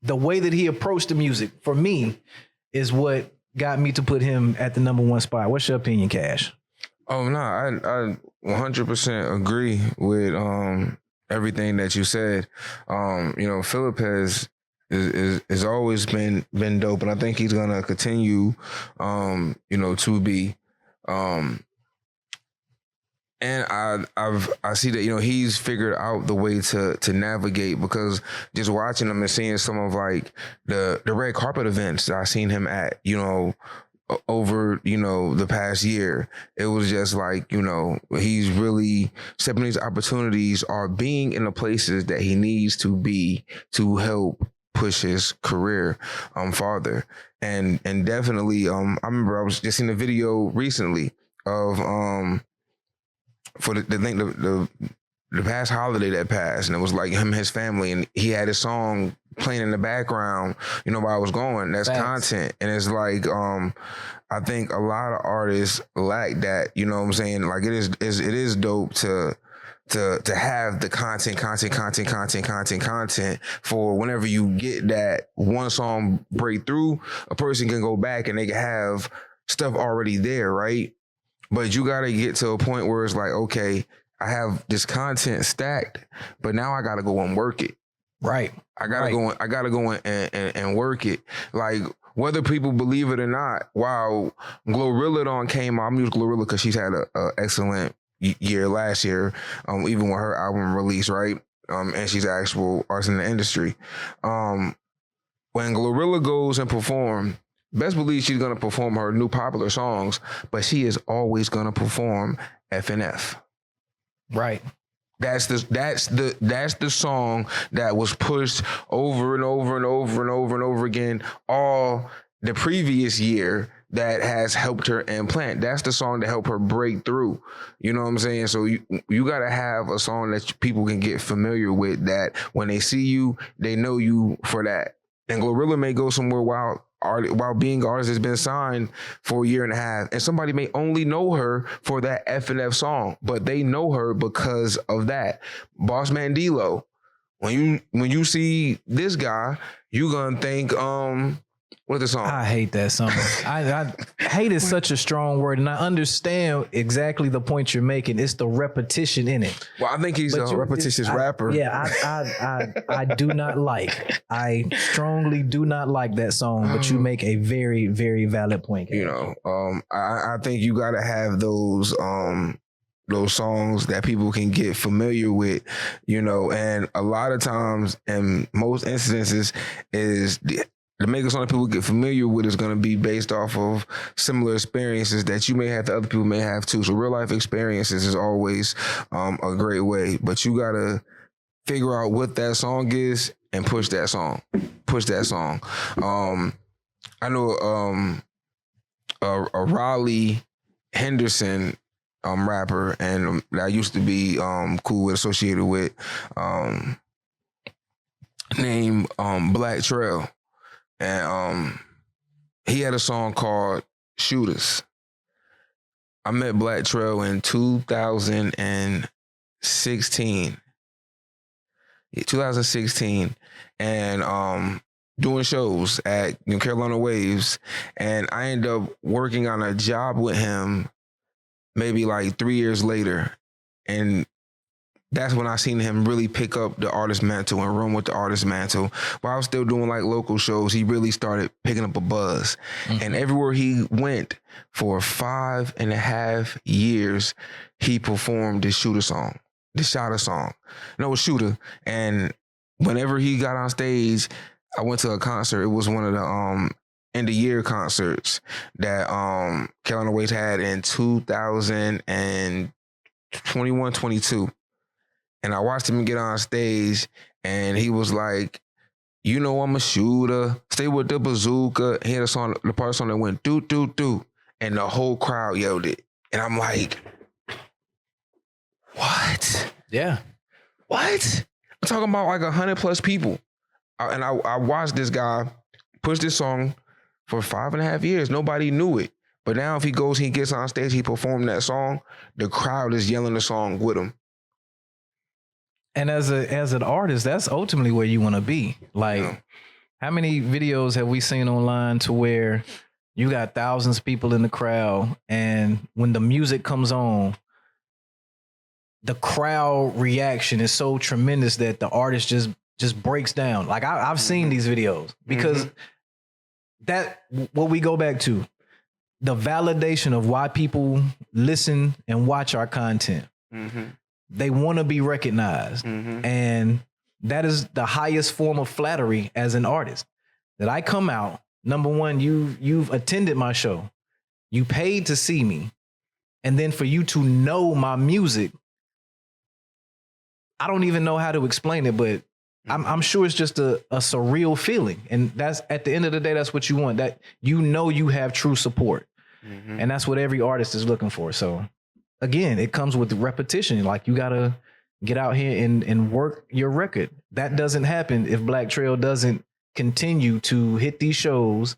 the way that he approached the music, for me, is what got me to put him at the number one spot. What's your opinion, Cash? Oh no, I 100% agree with everything that you said. Philip has always been dope, and I think he's gonna continue to be. And I see that he's figured out the way to navigate, because just watching him and seeing some of like the red carpet events that I seen him at over the past year, it was just like he's really stepping these opportunities, or being in the places that he needs to be to help push his career farther. And definitely I remember I was just in a video recently of for the past holiday that passed, and it was like him and his family, and he had his song playing in the background, while I was going. That's Thanks. Content. And it's like, I think a lot of artists lack that, you know what I'm saying? Like it is dope to have the content for whenever you get that one song breakthrough, a person can go back and they can have stuff already there, right? But you got to get to a point where it's like, okay, I have this content stacked, but now I got to go and work it. Right. I got to go and work it. Like, whether people believe it or not, while Glorilla came out, I'm using Glorilla because she's had a excellent year last year, even with her album release, right? And she's an actual artist in the industry. When Glorilla goes and perform, best believe she's gonna perform her new popular songs, but she is always gonna perform FNF. Right. That's the song that was pushed over and over and over and over and over again all the previous year, that has helped her implant. That's the song that helped her break through. You know what I'm saying? So you got to have a song that people can get familiar with, that when they see you, they know you for that. And Glorilla may go somewhere while being an artist has been signed for a year and a half, and somebody may only know her for that FNF song, but they know her because of that. Boss Man D-Lo, when you see this guy, you gonna think, what's the song? I hate that song. I hate is such a strong word, and I understand exactly the point you're making. It's the repetition in it. Well, I think he's a repetitious rapper. Yeah, I do not like. I strongly do not like that song. But you make a very, very valid point. I think you got to have those songs that people can get familiar with, and a lot of times, in most instances, is the make a song that people get familiar with is going to be based off of similar experiences that you may have, that other people may have too. So real life experiences is always a great way, but you got to figure out what that song is and push that song. I know a Raleigh Henderson rapper, and that I used to be cool with, associated with, named Black Trail. And he had a song called Shooters. I met Black Trail in 2016. Yeah, 2016. And doing shows at Carolina Waves. And I ended up working on a job with him maybe like 3 years later. And that's when I seen him really pick up the artist mantle and run with the artist mantle. While I was still doing like local shows, he really started picking up a buzz. Mm-hmm. And everywhere he went for 5.5 years, he performed the Shooter song, the Shotter song. No, Shooter. And whenever he got on stage, I went to a concert. It was one of the end of year concerts that Carolina Waves had in 2021, 22. And I watched him get on stage, and he was like, I'm a shooter, stay with the bazooka. He had a song, the part of the song that went do, do, do. And the whole crowd yelled it. And I'm like, what? Yeah. What? I'm talking about like 100+ people. And I watched this guy push this song for 5.5 years. Nobody knew it. But now if he goes, he gets on stage, he performed that song, the crowd is yelling the song with him. And as an artist, that's ultimately where you want to be. Like, how many videos have we seen online to where you got thousands of people in the crowd, and when the music comes on, the crowd reaction is so tremendous that the artist just breaks down. Like I've seen these videos because that what we go back to, the validation of why people listen and watch our content. They want to be recognized. And that is the highest form of flattery as an artist. That I come out, number one, you've attended my show. You paid to see me. And then for you to know my music, I don't even know how to explain it, but I'm sure it's just a surreal feeling. And that's, at the end of the day, that's what you want. That you have true support. And that's what every artist is looking for. So again, it comes with repetition. Like, you gotta get out here and work your record. That doesn't happen if Black Trail doesn't continue to hit these shows.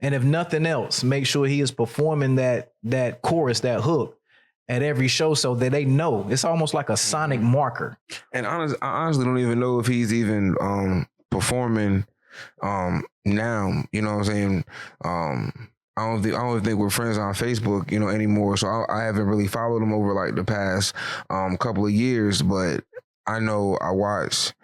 And if nothing else, make sure he is performing that chorus, that hook at every show, so that they know. It's almost like a sonic marker. And I honestly don't even know if he's even performing now. You know what I'm saying? I don't think we're friends on Facebook, anymore. So I haven't really followed him over like the past couple of years. But I know I watched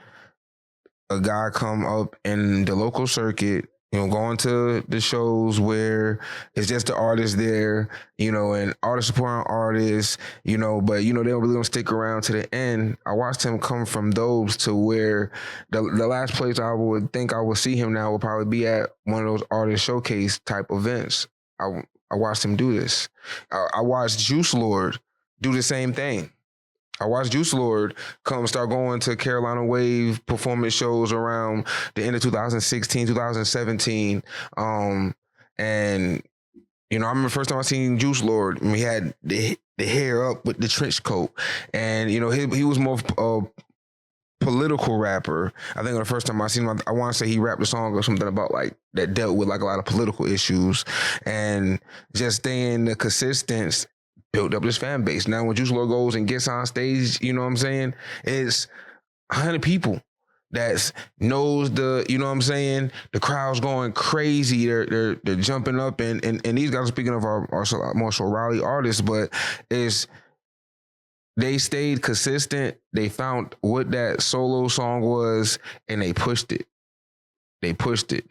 a guy come up in the local circuit, going to the shows where it's just the artists there, and artists supporting artists, but they don't really don't stick around to the end. I watched him come from those to where the last place I would think I would see him now would probably be at one of those artist showcase type events. I watched him do this. I watched Juice Lord do the same thing. I watched Juice Lord start going to Carolina Wave performance shows around the end of 2016, 2017. And, I remember the first time I seen Juice Lord, he had the hair up with the trench coat. And, he was more political rapper. I think the first time I seen him, I want to say he rapped a song or something about like that dealt with like a lot of political issues, and just staying consistent built up this fan base. Now when Juice WRLD goes and gets on stage, you know what I'm saying, it's 100 people that knows the, you know what I'm saying, the crowd's going crazy. They're jumping up, and these guys are speaking of our more so rally artists, but they stayed consistent. They found what that solo song was, and they pushed it. They pushed it.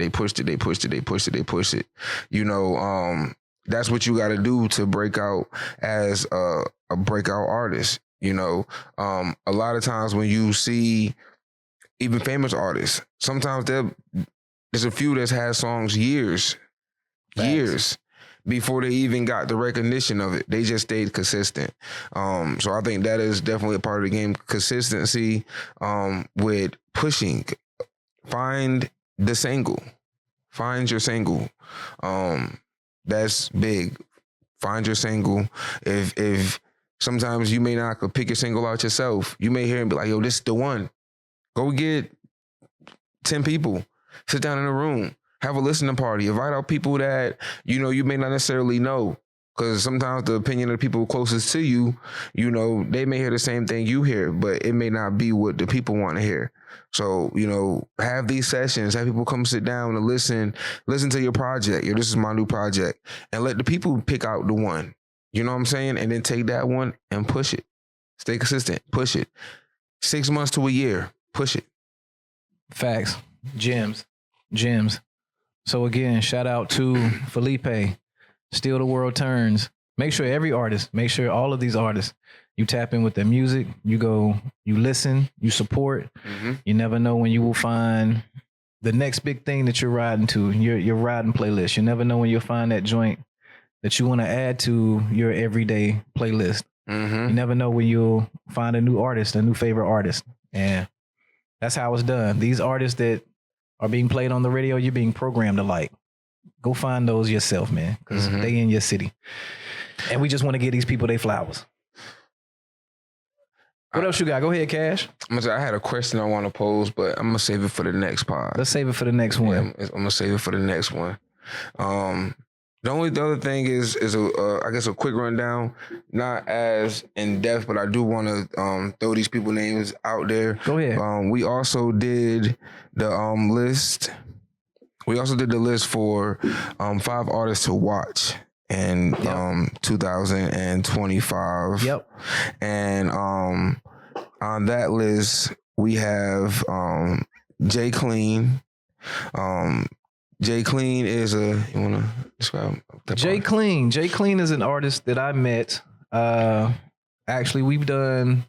That's what you got to do to break out as a breakout artist. A lot of times when you see even famous artists, sometimes there's a few that's had songs years before they even got the recognition of it. They just stayed consistent. So I think that is definitely a part of the game. Consistency with pushing. Find the single. Find your single. That's big. Find your single. If sometimes you may not could pick your single out yourself, you may hear and be like, yo, this is the one. Go get 10 people. Sit down in a room. Have a listening party. Invite out people that, you may not necessarily know. Because sometimes the opinion of the people closest to you, they may hear the same thing you hear, but it may not be what the people want to hear. So, have these sessions, have people come sit down and listen to your project. This is my new project. And let the people pick out the one. You know what I'm saying? And then take that one and push it. Stay consistent. Push it. 6 months to a year. Push it. Facts. Gems. So again, shout out to Felipe. Still the World Turns. Make sure all of these artists, you tap in with their music, you go, you listen, you support. You never know when you will find the next big thing that you're riding to, your riding playlist. You never know when you'll find that joint that you want to add to your everyday playlist. You never know when you'll find a new artist, a new favorite artist. And that's how it's done. These artists that are being played on the radio, you're being programmed to like. Go find those yourself, man, because they in your city. And we just want to give these people their flowers. What else you got? Go ahead, Cash. I had a question I want to pose, but I'm going to save it for the next pod. Let's save it for the next one. Yeah, I'm going to save it for the next one. The other thing is I guess a quick rundown, not as in depth, but I do want to throw these people names out there. Go ahead. We also did the list. We also did the list for 5 artists to watch in 2025. Yep. And on that list we have Jay Clean. Jay Clean is you want to describe that Jay part? Clean. Jay Clean is an artist that I met. Actually, we've done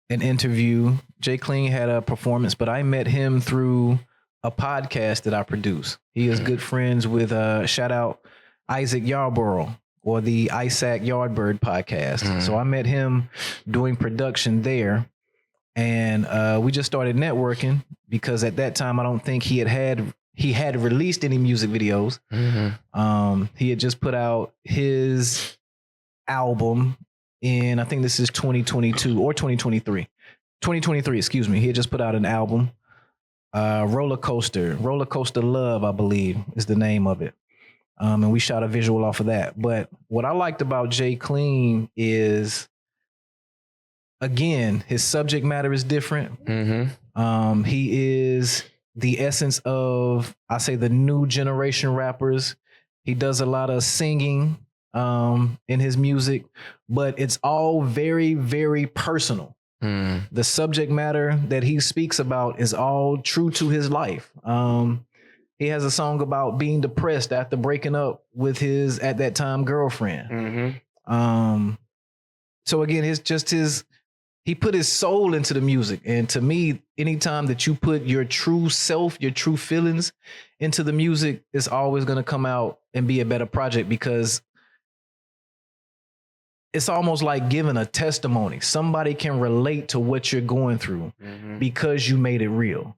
an interview. Jay Clean had a performance, but I met him through a podcast that I produce. He is good friends with shout out Isaac Yarborough, or the Isaac Yardbird podcast. So I met him doing production there. And we just started networking because at that time I don't think he had released any music videos. He had just put out his album in, I think this is 2022 or 2023. 2023, excuse me. He had just put out an album. Roller Coaster Love, I believe, is the name of it. And we shot a visual off of that. But what I liked about Jay Clean is, again, his subject matter is different. He is the essence of, I say, the new generation rappers. He does a lot of singing in his music, but it's all very, very personal. The subject matter that he speaks about is all true to his life. He has a song about being depressed after breaking up with his, at that time, girlfriend. So again, he put his soul into the music. And to me, anytime that you put your true self, your true feelings into the music, it's always going to come out and be a better project, because it's almost like giving a testimony. Somebody can relate to what you're going through because you made it real.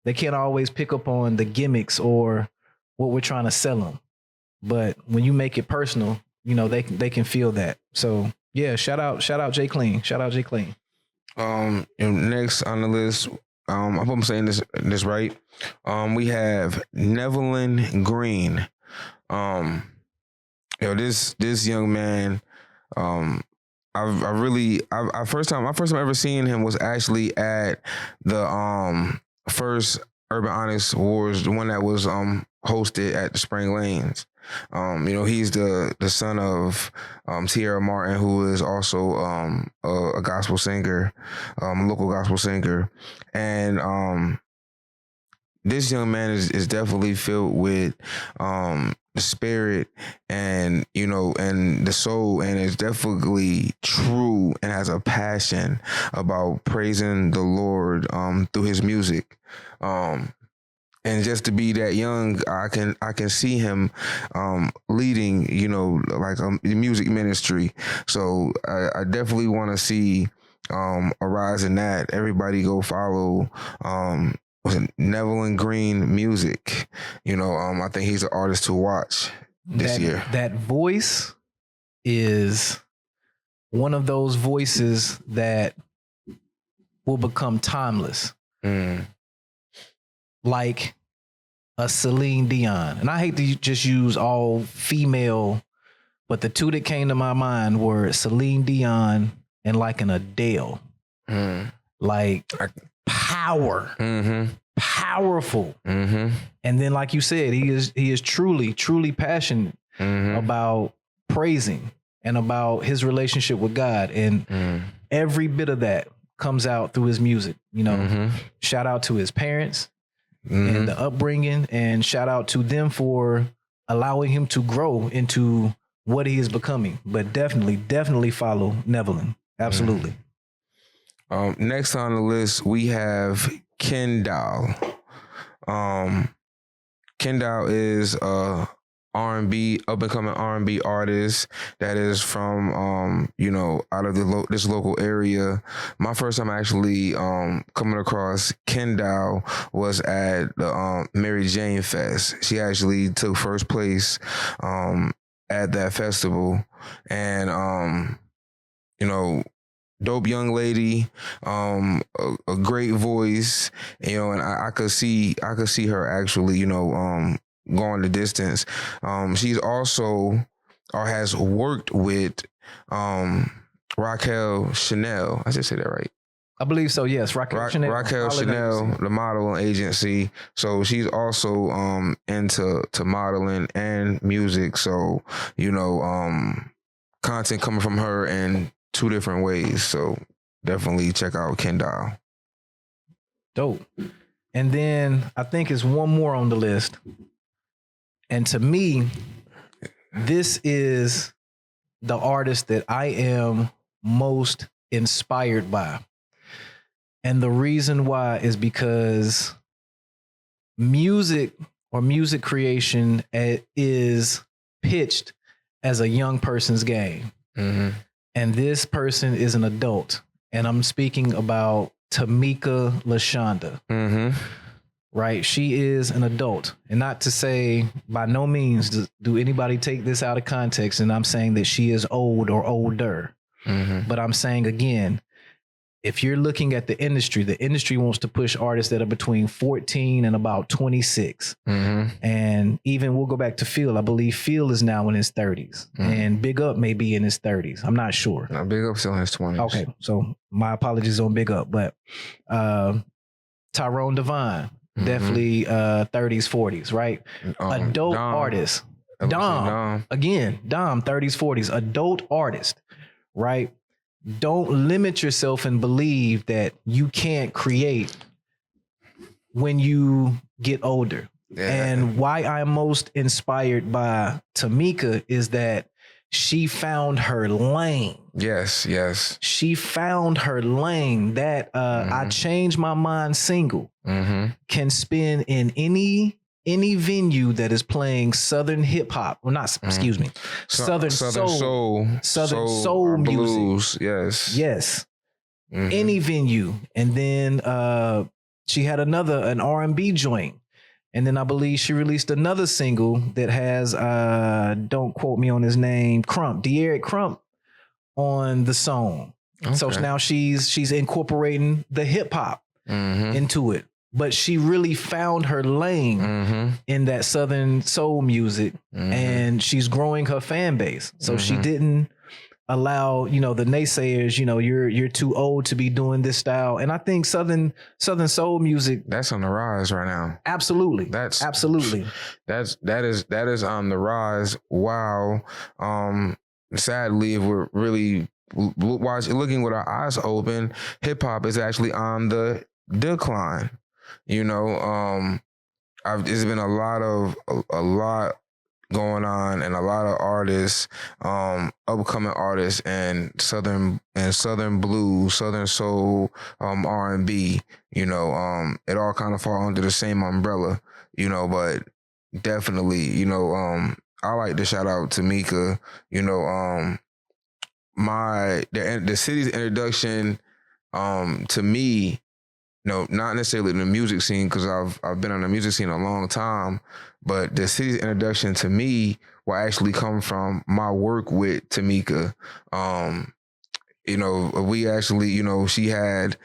They can't always pick up on the gimmicks or what we're trying to sell them. But when you make it personal, you know, they can feel that. So yeah, shout out Jay Clean. Shout out Jay Clean. And next on the list, I hope I'm saying this right. We have Nevelin Green. This young man, I first time ever seeing him was actually at the first Urban Honest Awards, the one that was hosted at the Spring Lanes. He's the son of Tierra Martin, who is also a gospel singer, local gospel singer, and this young man is definitely filled with the spirit and and the soul, and is definitely true and has a passion about praising the Lord through his music. And just to be that young, I can see him leading, the music ministry. So I definitely want to see a rise in that. Everybody go follow Nevelin Green music. I think he's an artist to watch this year. That voice is one of those voices that will become timeless. Like a Celine Dion. And I hate to just use all female, but the two that came to my mind were Celine Dion and like an Adele. Like power. Powerful. And then, like you said, he is truly, truly passionate about praising and about his relationship with God. And every bit of that comes out through his music. Shout out to his parents and the upbringing, and shout out to them for allowing him to grow into what he is becoming. But definitely follow Nevelin. Absolutely. Next on the list, we have Kendall. Kendall is R&B, up and coming R&B artist that is from out of this local area. My first time actually coming across Kendall was at the Mary Jane Fest. She actually took first place at that festival, and dope young lady, a great voice, you know, and I could see her actually, you know, going the distance. She's also or has worked with Raquel Chanel. I just say that right. I believe so. Yes, Raquel Chanel, the modeling agency. So she's also into modeling and music. So you know, content coming from her in 2 different ways. So definitely check out Kendall. Dope. And then I think it's one more on the list. And to me, this is the artist that I am most inspired by. And the reason why is because music or music creation is pitched as a young person's game. Mm-hmm. And this person is an adult. And I'm speaking about Tamika LaShonda. Mm-hmm. Right? She is an adult. And not to say, by no means do anybody take this out of context, and I'm saying that she is old or older. Mm-hmm. But I'm saying again, if you're looking at the industry wants to push artists that are between 14 and about 26. Mm-hmm. And even we'll go back to Phil. I believe Phil is now in his 30s. Mm-hmm. And Big Up may be in his 30s. I'm not sure. No, Big Up's still in his 20s. Okay. So my apologies on Big Up. But Tyrone Devine, mm-hmm. definitely 30s, 40s, right? Adult artist. Dom. Again, Dom, 30s, 40s. Adult artist, right? Don't limit yourself and believe that you can't create when you get older. Yeah. And why I'm most inspired by Tamika is that she found her lane. Yes. She found her lane. That mm-hmm. I Changed My Mind single mm-hmm. can spin in any venue that is playing Southern hip hop, or not, excuse me, Southern soul music. Blues, yes. Mm-hmm. Any venue. And then she had an R&B joint. And then I believe she released another single that has, don't quote me on his name, De'Eric Crump on the song. Okay. So now she's incorporating the hip hop mm-hmm. into it. But she really found her lane mm-hmm. in that Southern soul music, mm-hmm. and she's growing her fan base. So mm-hmm. she didn't allow, the naysayers, you're too old to be doing this style. And I think Southern soul music, that's on the rise right now. Absolutely. That is on the rise. Wow. Sadly, if we're really looking with our eyes open, hip hop is actually on the decline. There's been a lot going on, and a lot of artists, upcoming artists, and Southern blues, Southern soul, R&B. It all kind of fall under the same umbrella. But definitely, I like to shout out Tamika. The city's introduction, to me. No, not necessarily in the music scene, because I've been on the music scene a long time, but the city's introduction to me will actually come from my work with Tamika. We actually, she had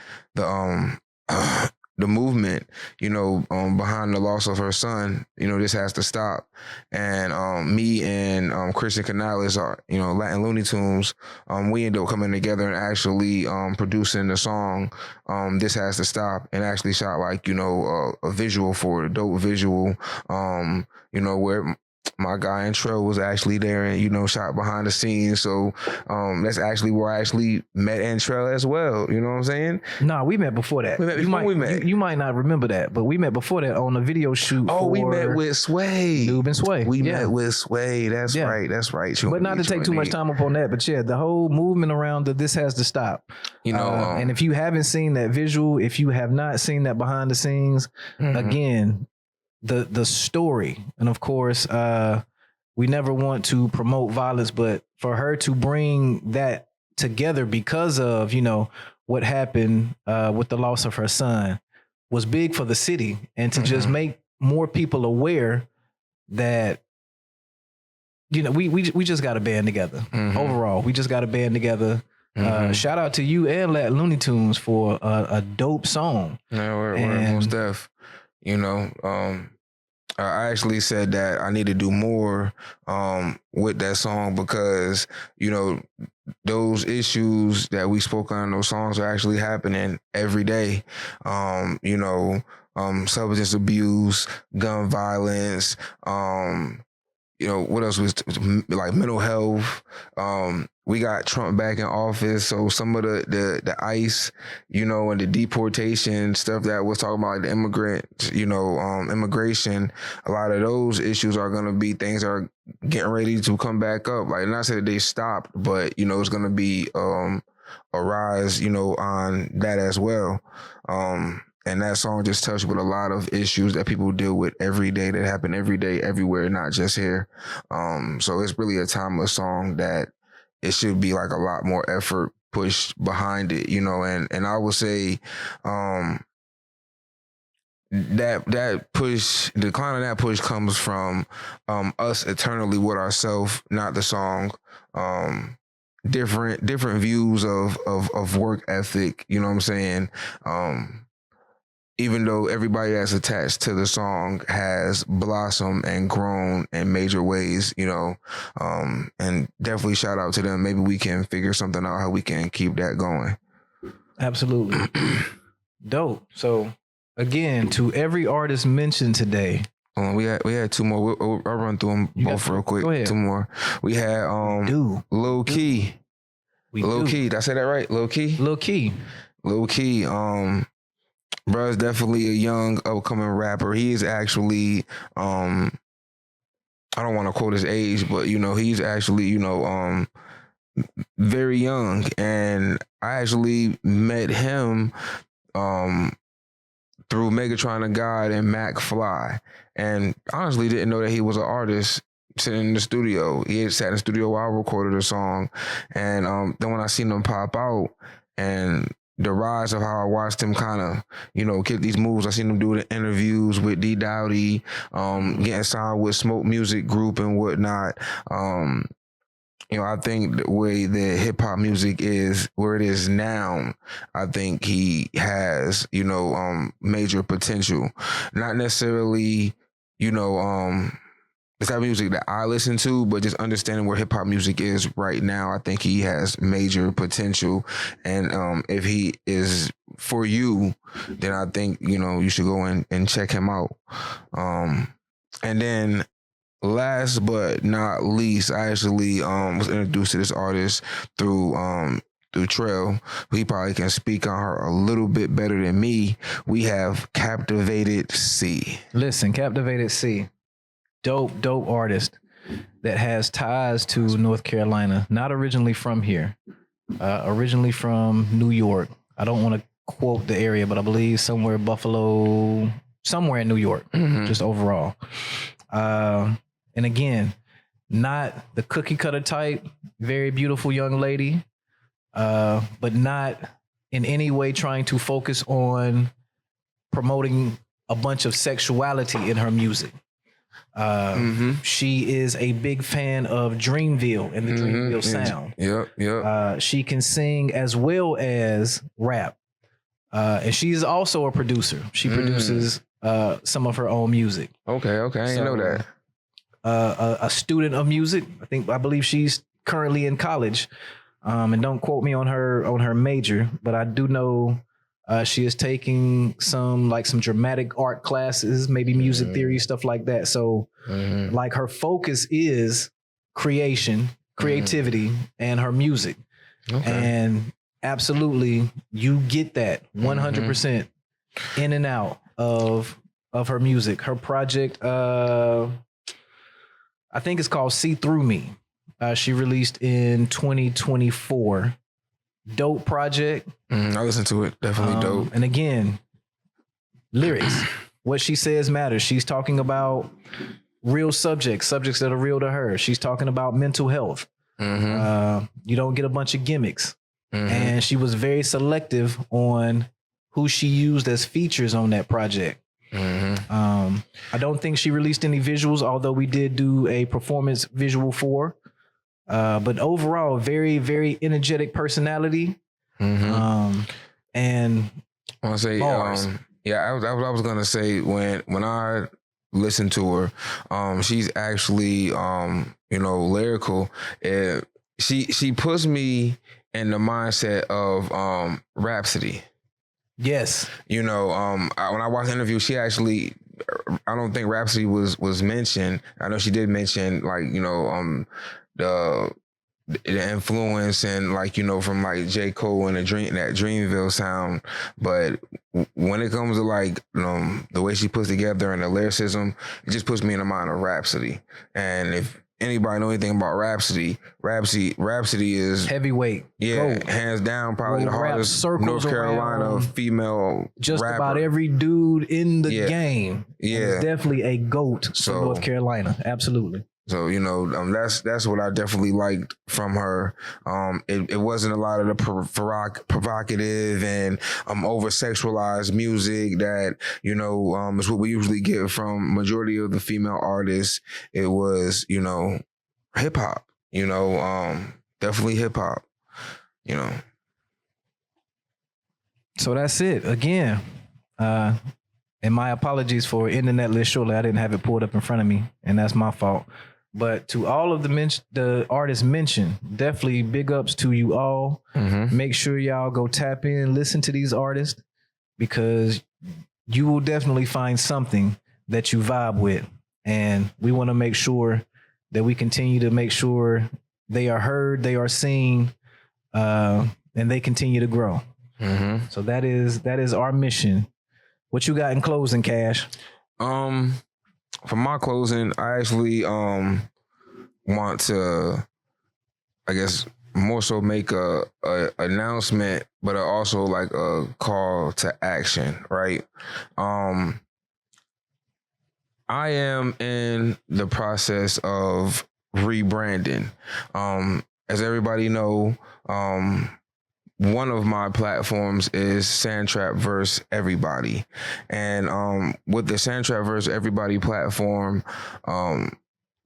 the movement, behind the loss of her son, this has to stop. And me and Christian Canales, Latin Looney Tunes, we ended up coming together and actually producing the song, This Has to Stop, and actually shot a visual for it, a dope visual, where my guy Intrell was actually there and, shot behind the scenes. So that's actually where I actually met Intrell as well. You know what I'm saying? Nah, we met before that. You might not remember that, but we met before that on a video shoot. Oh, we met with Sway. Noob and Sway. We met with Sway. That's right. But not to take too much time upon that, but yeah, the whole movement around the This Has to Stop. And if you haven't seen that visual, if you have not seen that behind the scenes, mm-hmm. again, the story, and of course, we never want to promote violence, but for her to bring that together because of, what happened with the loss of her son was big for the city, and to mm-hmm. just make more people aware that, we just got to band together. Mm-hmm. Overall, we just got to band together. Shout out to you and Lat Looney Tunes for a dope song. Yeah, we're most deaf. You know, I actually said that I need to do more with that song because, you know, those issues that we spoke on in those songs are actually happening every day. You know, substance abuse, gun violence, you know, what else was like mental health. We got Trump back in office, so some of the ICE, you know, and the deportation stuff that was talking about, like the immigrant, you know, immigration. A lot of those issues are going to be things that are getting ready to come back up. Like, not say that they stopped, but you know, it's going to be a rise, you know, on that as well. And that song just touched with a lot of issues that people deal with every day, that happen every day, everywhere, not just here. So it's really a timeless song that it should be like a lot more effort pushed behind it, you know. And I would say that push, the decline of that push comes from us eternally with ourselves, not the song. Different views of work ethic, you know what I'm saying? Even though everybody that's attached to the song has blossomed and grown in major ways, you know, and definitely shout out to them. Maybe we can figure something out how we can keep that going. Absolutely. Dope. So again, to every artist mentioned today. We had two more. I'll run through them both real quick. Go ahead. Two more. We had Lil Key. Lil Key. Did I say that right? Lil Key? Lil Key. Lil Key. Bro is definitely a young upcoming rapper. He is actually, I don't want to quote his age, but you know, he's actually, you know, very young. And I actually met him through Megatron the God and Mac Fly. And honestly didn't know that he was an artist sitting in the studio. He had sat in the studio while I recorded a song. And then when I seen him pop out and the rise of how I watched him kind of, you know, get these moves. I seen him do the interviews with D Dowdy, getting signed with Smoke Music Group and whatnot. You know, I think the way that hip hop music is where it is now, I think he has, you know, major potential. Not necessarily, you know, the type of music that I listen to, but just understanding where hip hop music is right now, I think he has major potential. And if he is for you, then I think, you know, you should go and check him out. And then last but not least, I actually was introduced to this artist through Trail. He probably can speak on her a little bit better than me. We have Captivated C. Listen, Captivated C. Dope artist that has ties to North Carolina. Not originally from here. Originally from New York. I don't want to quote the area, but I believe somewhere Buffalo, somewhere in New York, just overall. And again, not the cookie cutter type, very beautiful young lady, but not in any way trying to focus on promoting a bunch of sexuality in her music. She is a big fan of Dreamville and the Dreamville sound. Yep. She can sing as well as rap. And she's also a producer. She produces some of her own music. Okay. I didn't know that. A student of music. I believe she's currently in college. And don't quote me on her major, but I do know she is taking some dramatic art classes, maybe music theory, stuff like that. So like her focus is creativity, and her music. Okay. And absolutely, you get that 100% in and out of her music. Her project, I think it's called See Through Me. She released in 2024. Dope project. I listened to it. Definitely dope. And again, lyrics. What she says matters. She's talking about real subjects that are real to her. She's talking about mental health. You don't get a bunch of gimmicks. And she was very selective on who she used as features on that project. I don't think she released any visuals, although we did do a performance visual for. But overall, very, very energetic personality. Mm-hmm. And I want to say, bars. I was gonna say when I listen to her, she's actually lyrical. She puts me in the mindset of Rhapsody. Yes. When I watched the interview, she actually, I don't think Rhapsody was mentioned. I know she did mention the influence and from like J. Cole and that Dreamville sound, but when it comes to the way she puts together and the lyricism, it just puts me in the mind of Rhapsody. And if anybody know anything about Rhapsody is heavyweight. yeah, hands down probably the hardest North Carolina female just rapper. About every dude in the game. Yeah, is definitely a GOAT for North Carolina. Absolutely. So, that's what I definitely liked from her. It wasn't a lot of the provocative and over-sexualized music that, is what we usually get from majority of the female artists. It was, hip-hop, definitely hip-hop, So that's it. Again, and my apologies for ending that list shortly. I didn't have it pulled up in front of me, and that's my fault. But to all of the artists mentioned, definitely big ups to you all. Mm-hmm. Make sure y'all go tap in, listen to these artists, because you will definitely find something that you vibe with. And we want to make sure that we continue to make sure they are heard, they are seen, and they continue to grow. Mm-hmm. So that is our mission. What you got in closing, Cash? For my closing, I actually want to, I guess, more so make a announcement, but also like a call to action, right? I am in the process of rebranding. As everybody know, one of my platforms is Sandtrap vs. Everybody. And with the Sandtrap vs. Everybody platform,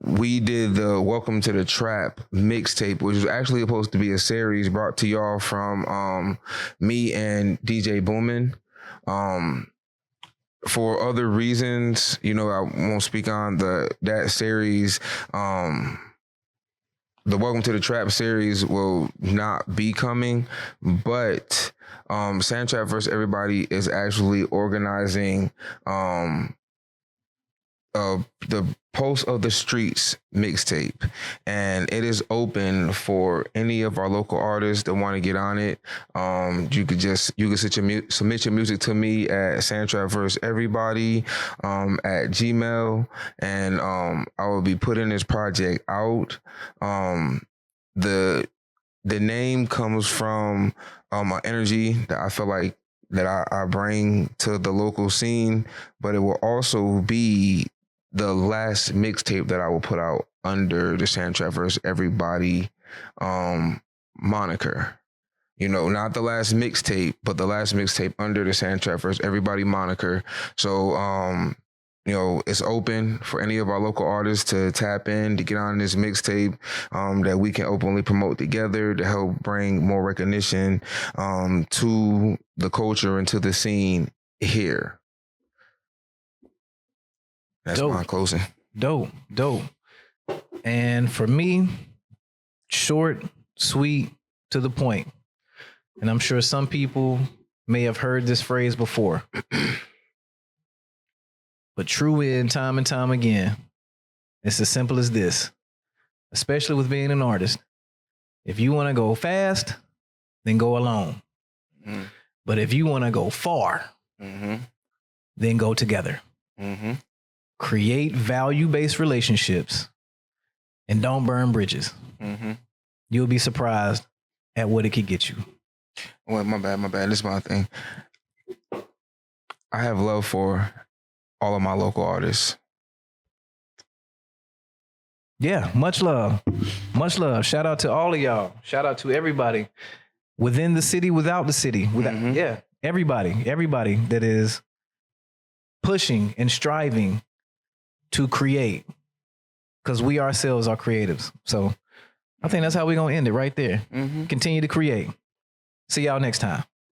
we did the Welcome to the Trap mixtape, which was actually supposed to be a series brought to y'all from me and DJ Boomin. For other reasons, I won't speak on that series. The Welcome to the Trap series will not be coming, but Sandtrap vs. Everybody is actually organizing the Post of the Streets mixtape, and it is open for any of our local artists that want to get on it. You could submit your music to me at Sandtrap vs. Everybody at Gmail, and I will be putting this project out. The name comes from my energy that I feel like that I bring to the local scene, but it will also be the last mixtape that I will put out under the Sandtrap vs. Everybody moniker. Not the last mixtape, but the last mixtape under the Sandtrap vs. Everybody moniker. So it's open for any of our local artists to tap in, to get on this mixtape that we can openly promote together to help bring more recognition to the culture and to the scene here. That's dope. My closing. Dope. And for me, short, sweet, to the point. And I'm sure some people may have heard this phrase before. But true in time and time again, it's as simple as this, especially with being an artist. If you want to go fast, then go alone. Mm-hmm. But if you want to go far, then go together. Mm-hmm. Create value-based relationships and don't burn bridges. Mm-hmm. You'll be surprised at what it could get you. Well, my bad. This is my thing. I have love for all of my local artists. Yeah, much love. Much love. Shout out to all of y'all. Shout out to everybody within the city, without the city. Yeah, everybody that is pushing and striving to create, because we ourselves are creatives. So I think that's how we're gonna end it right there. Continue to create. See y'all next time.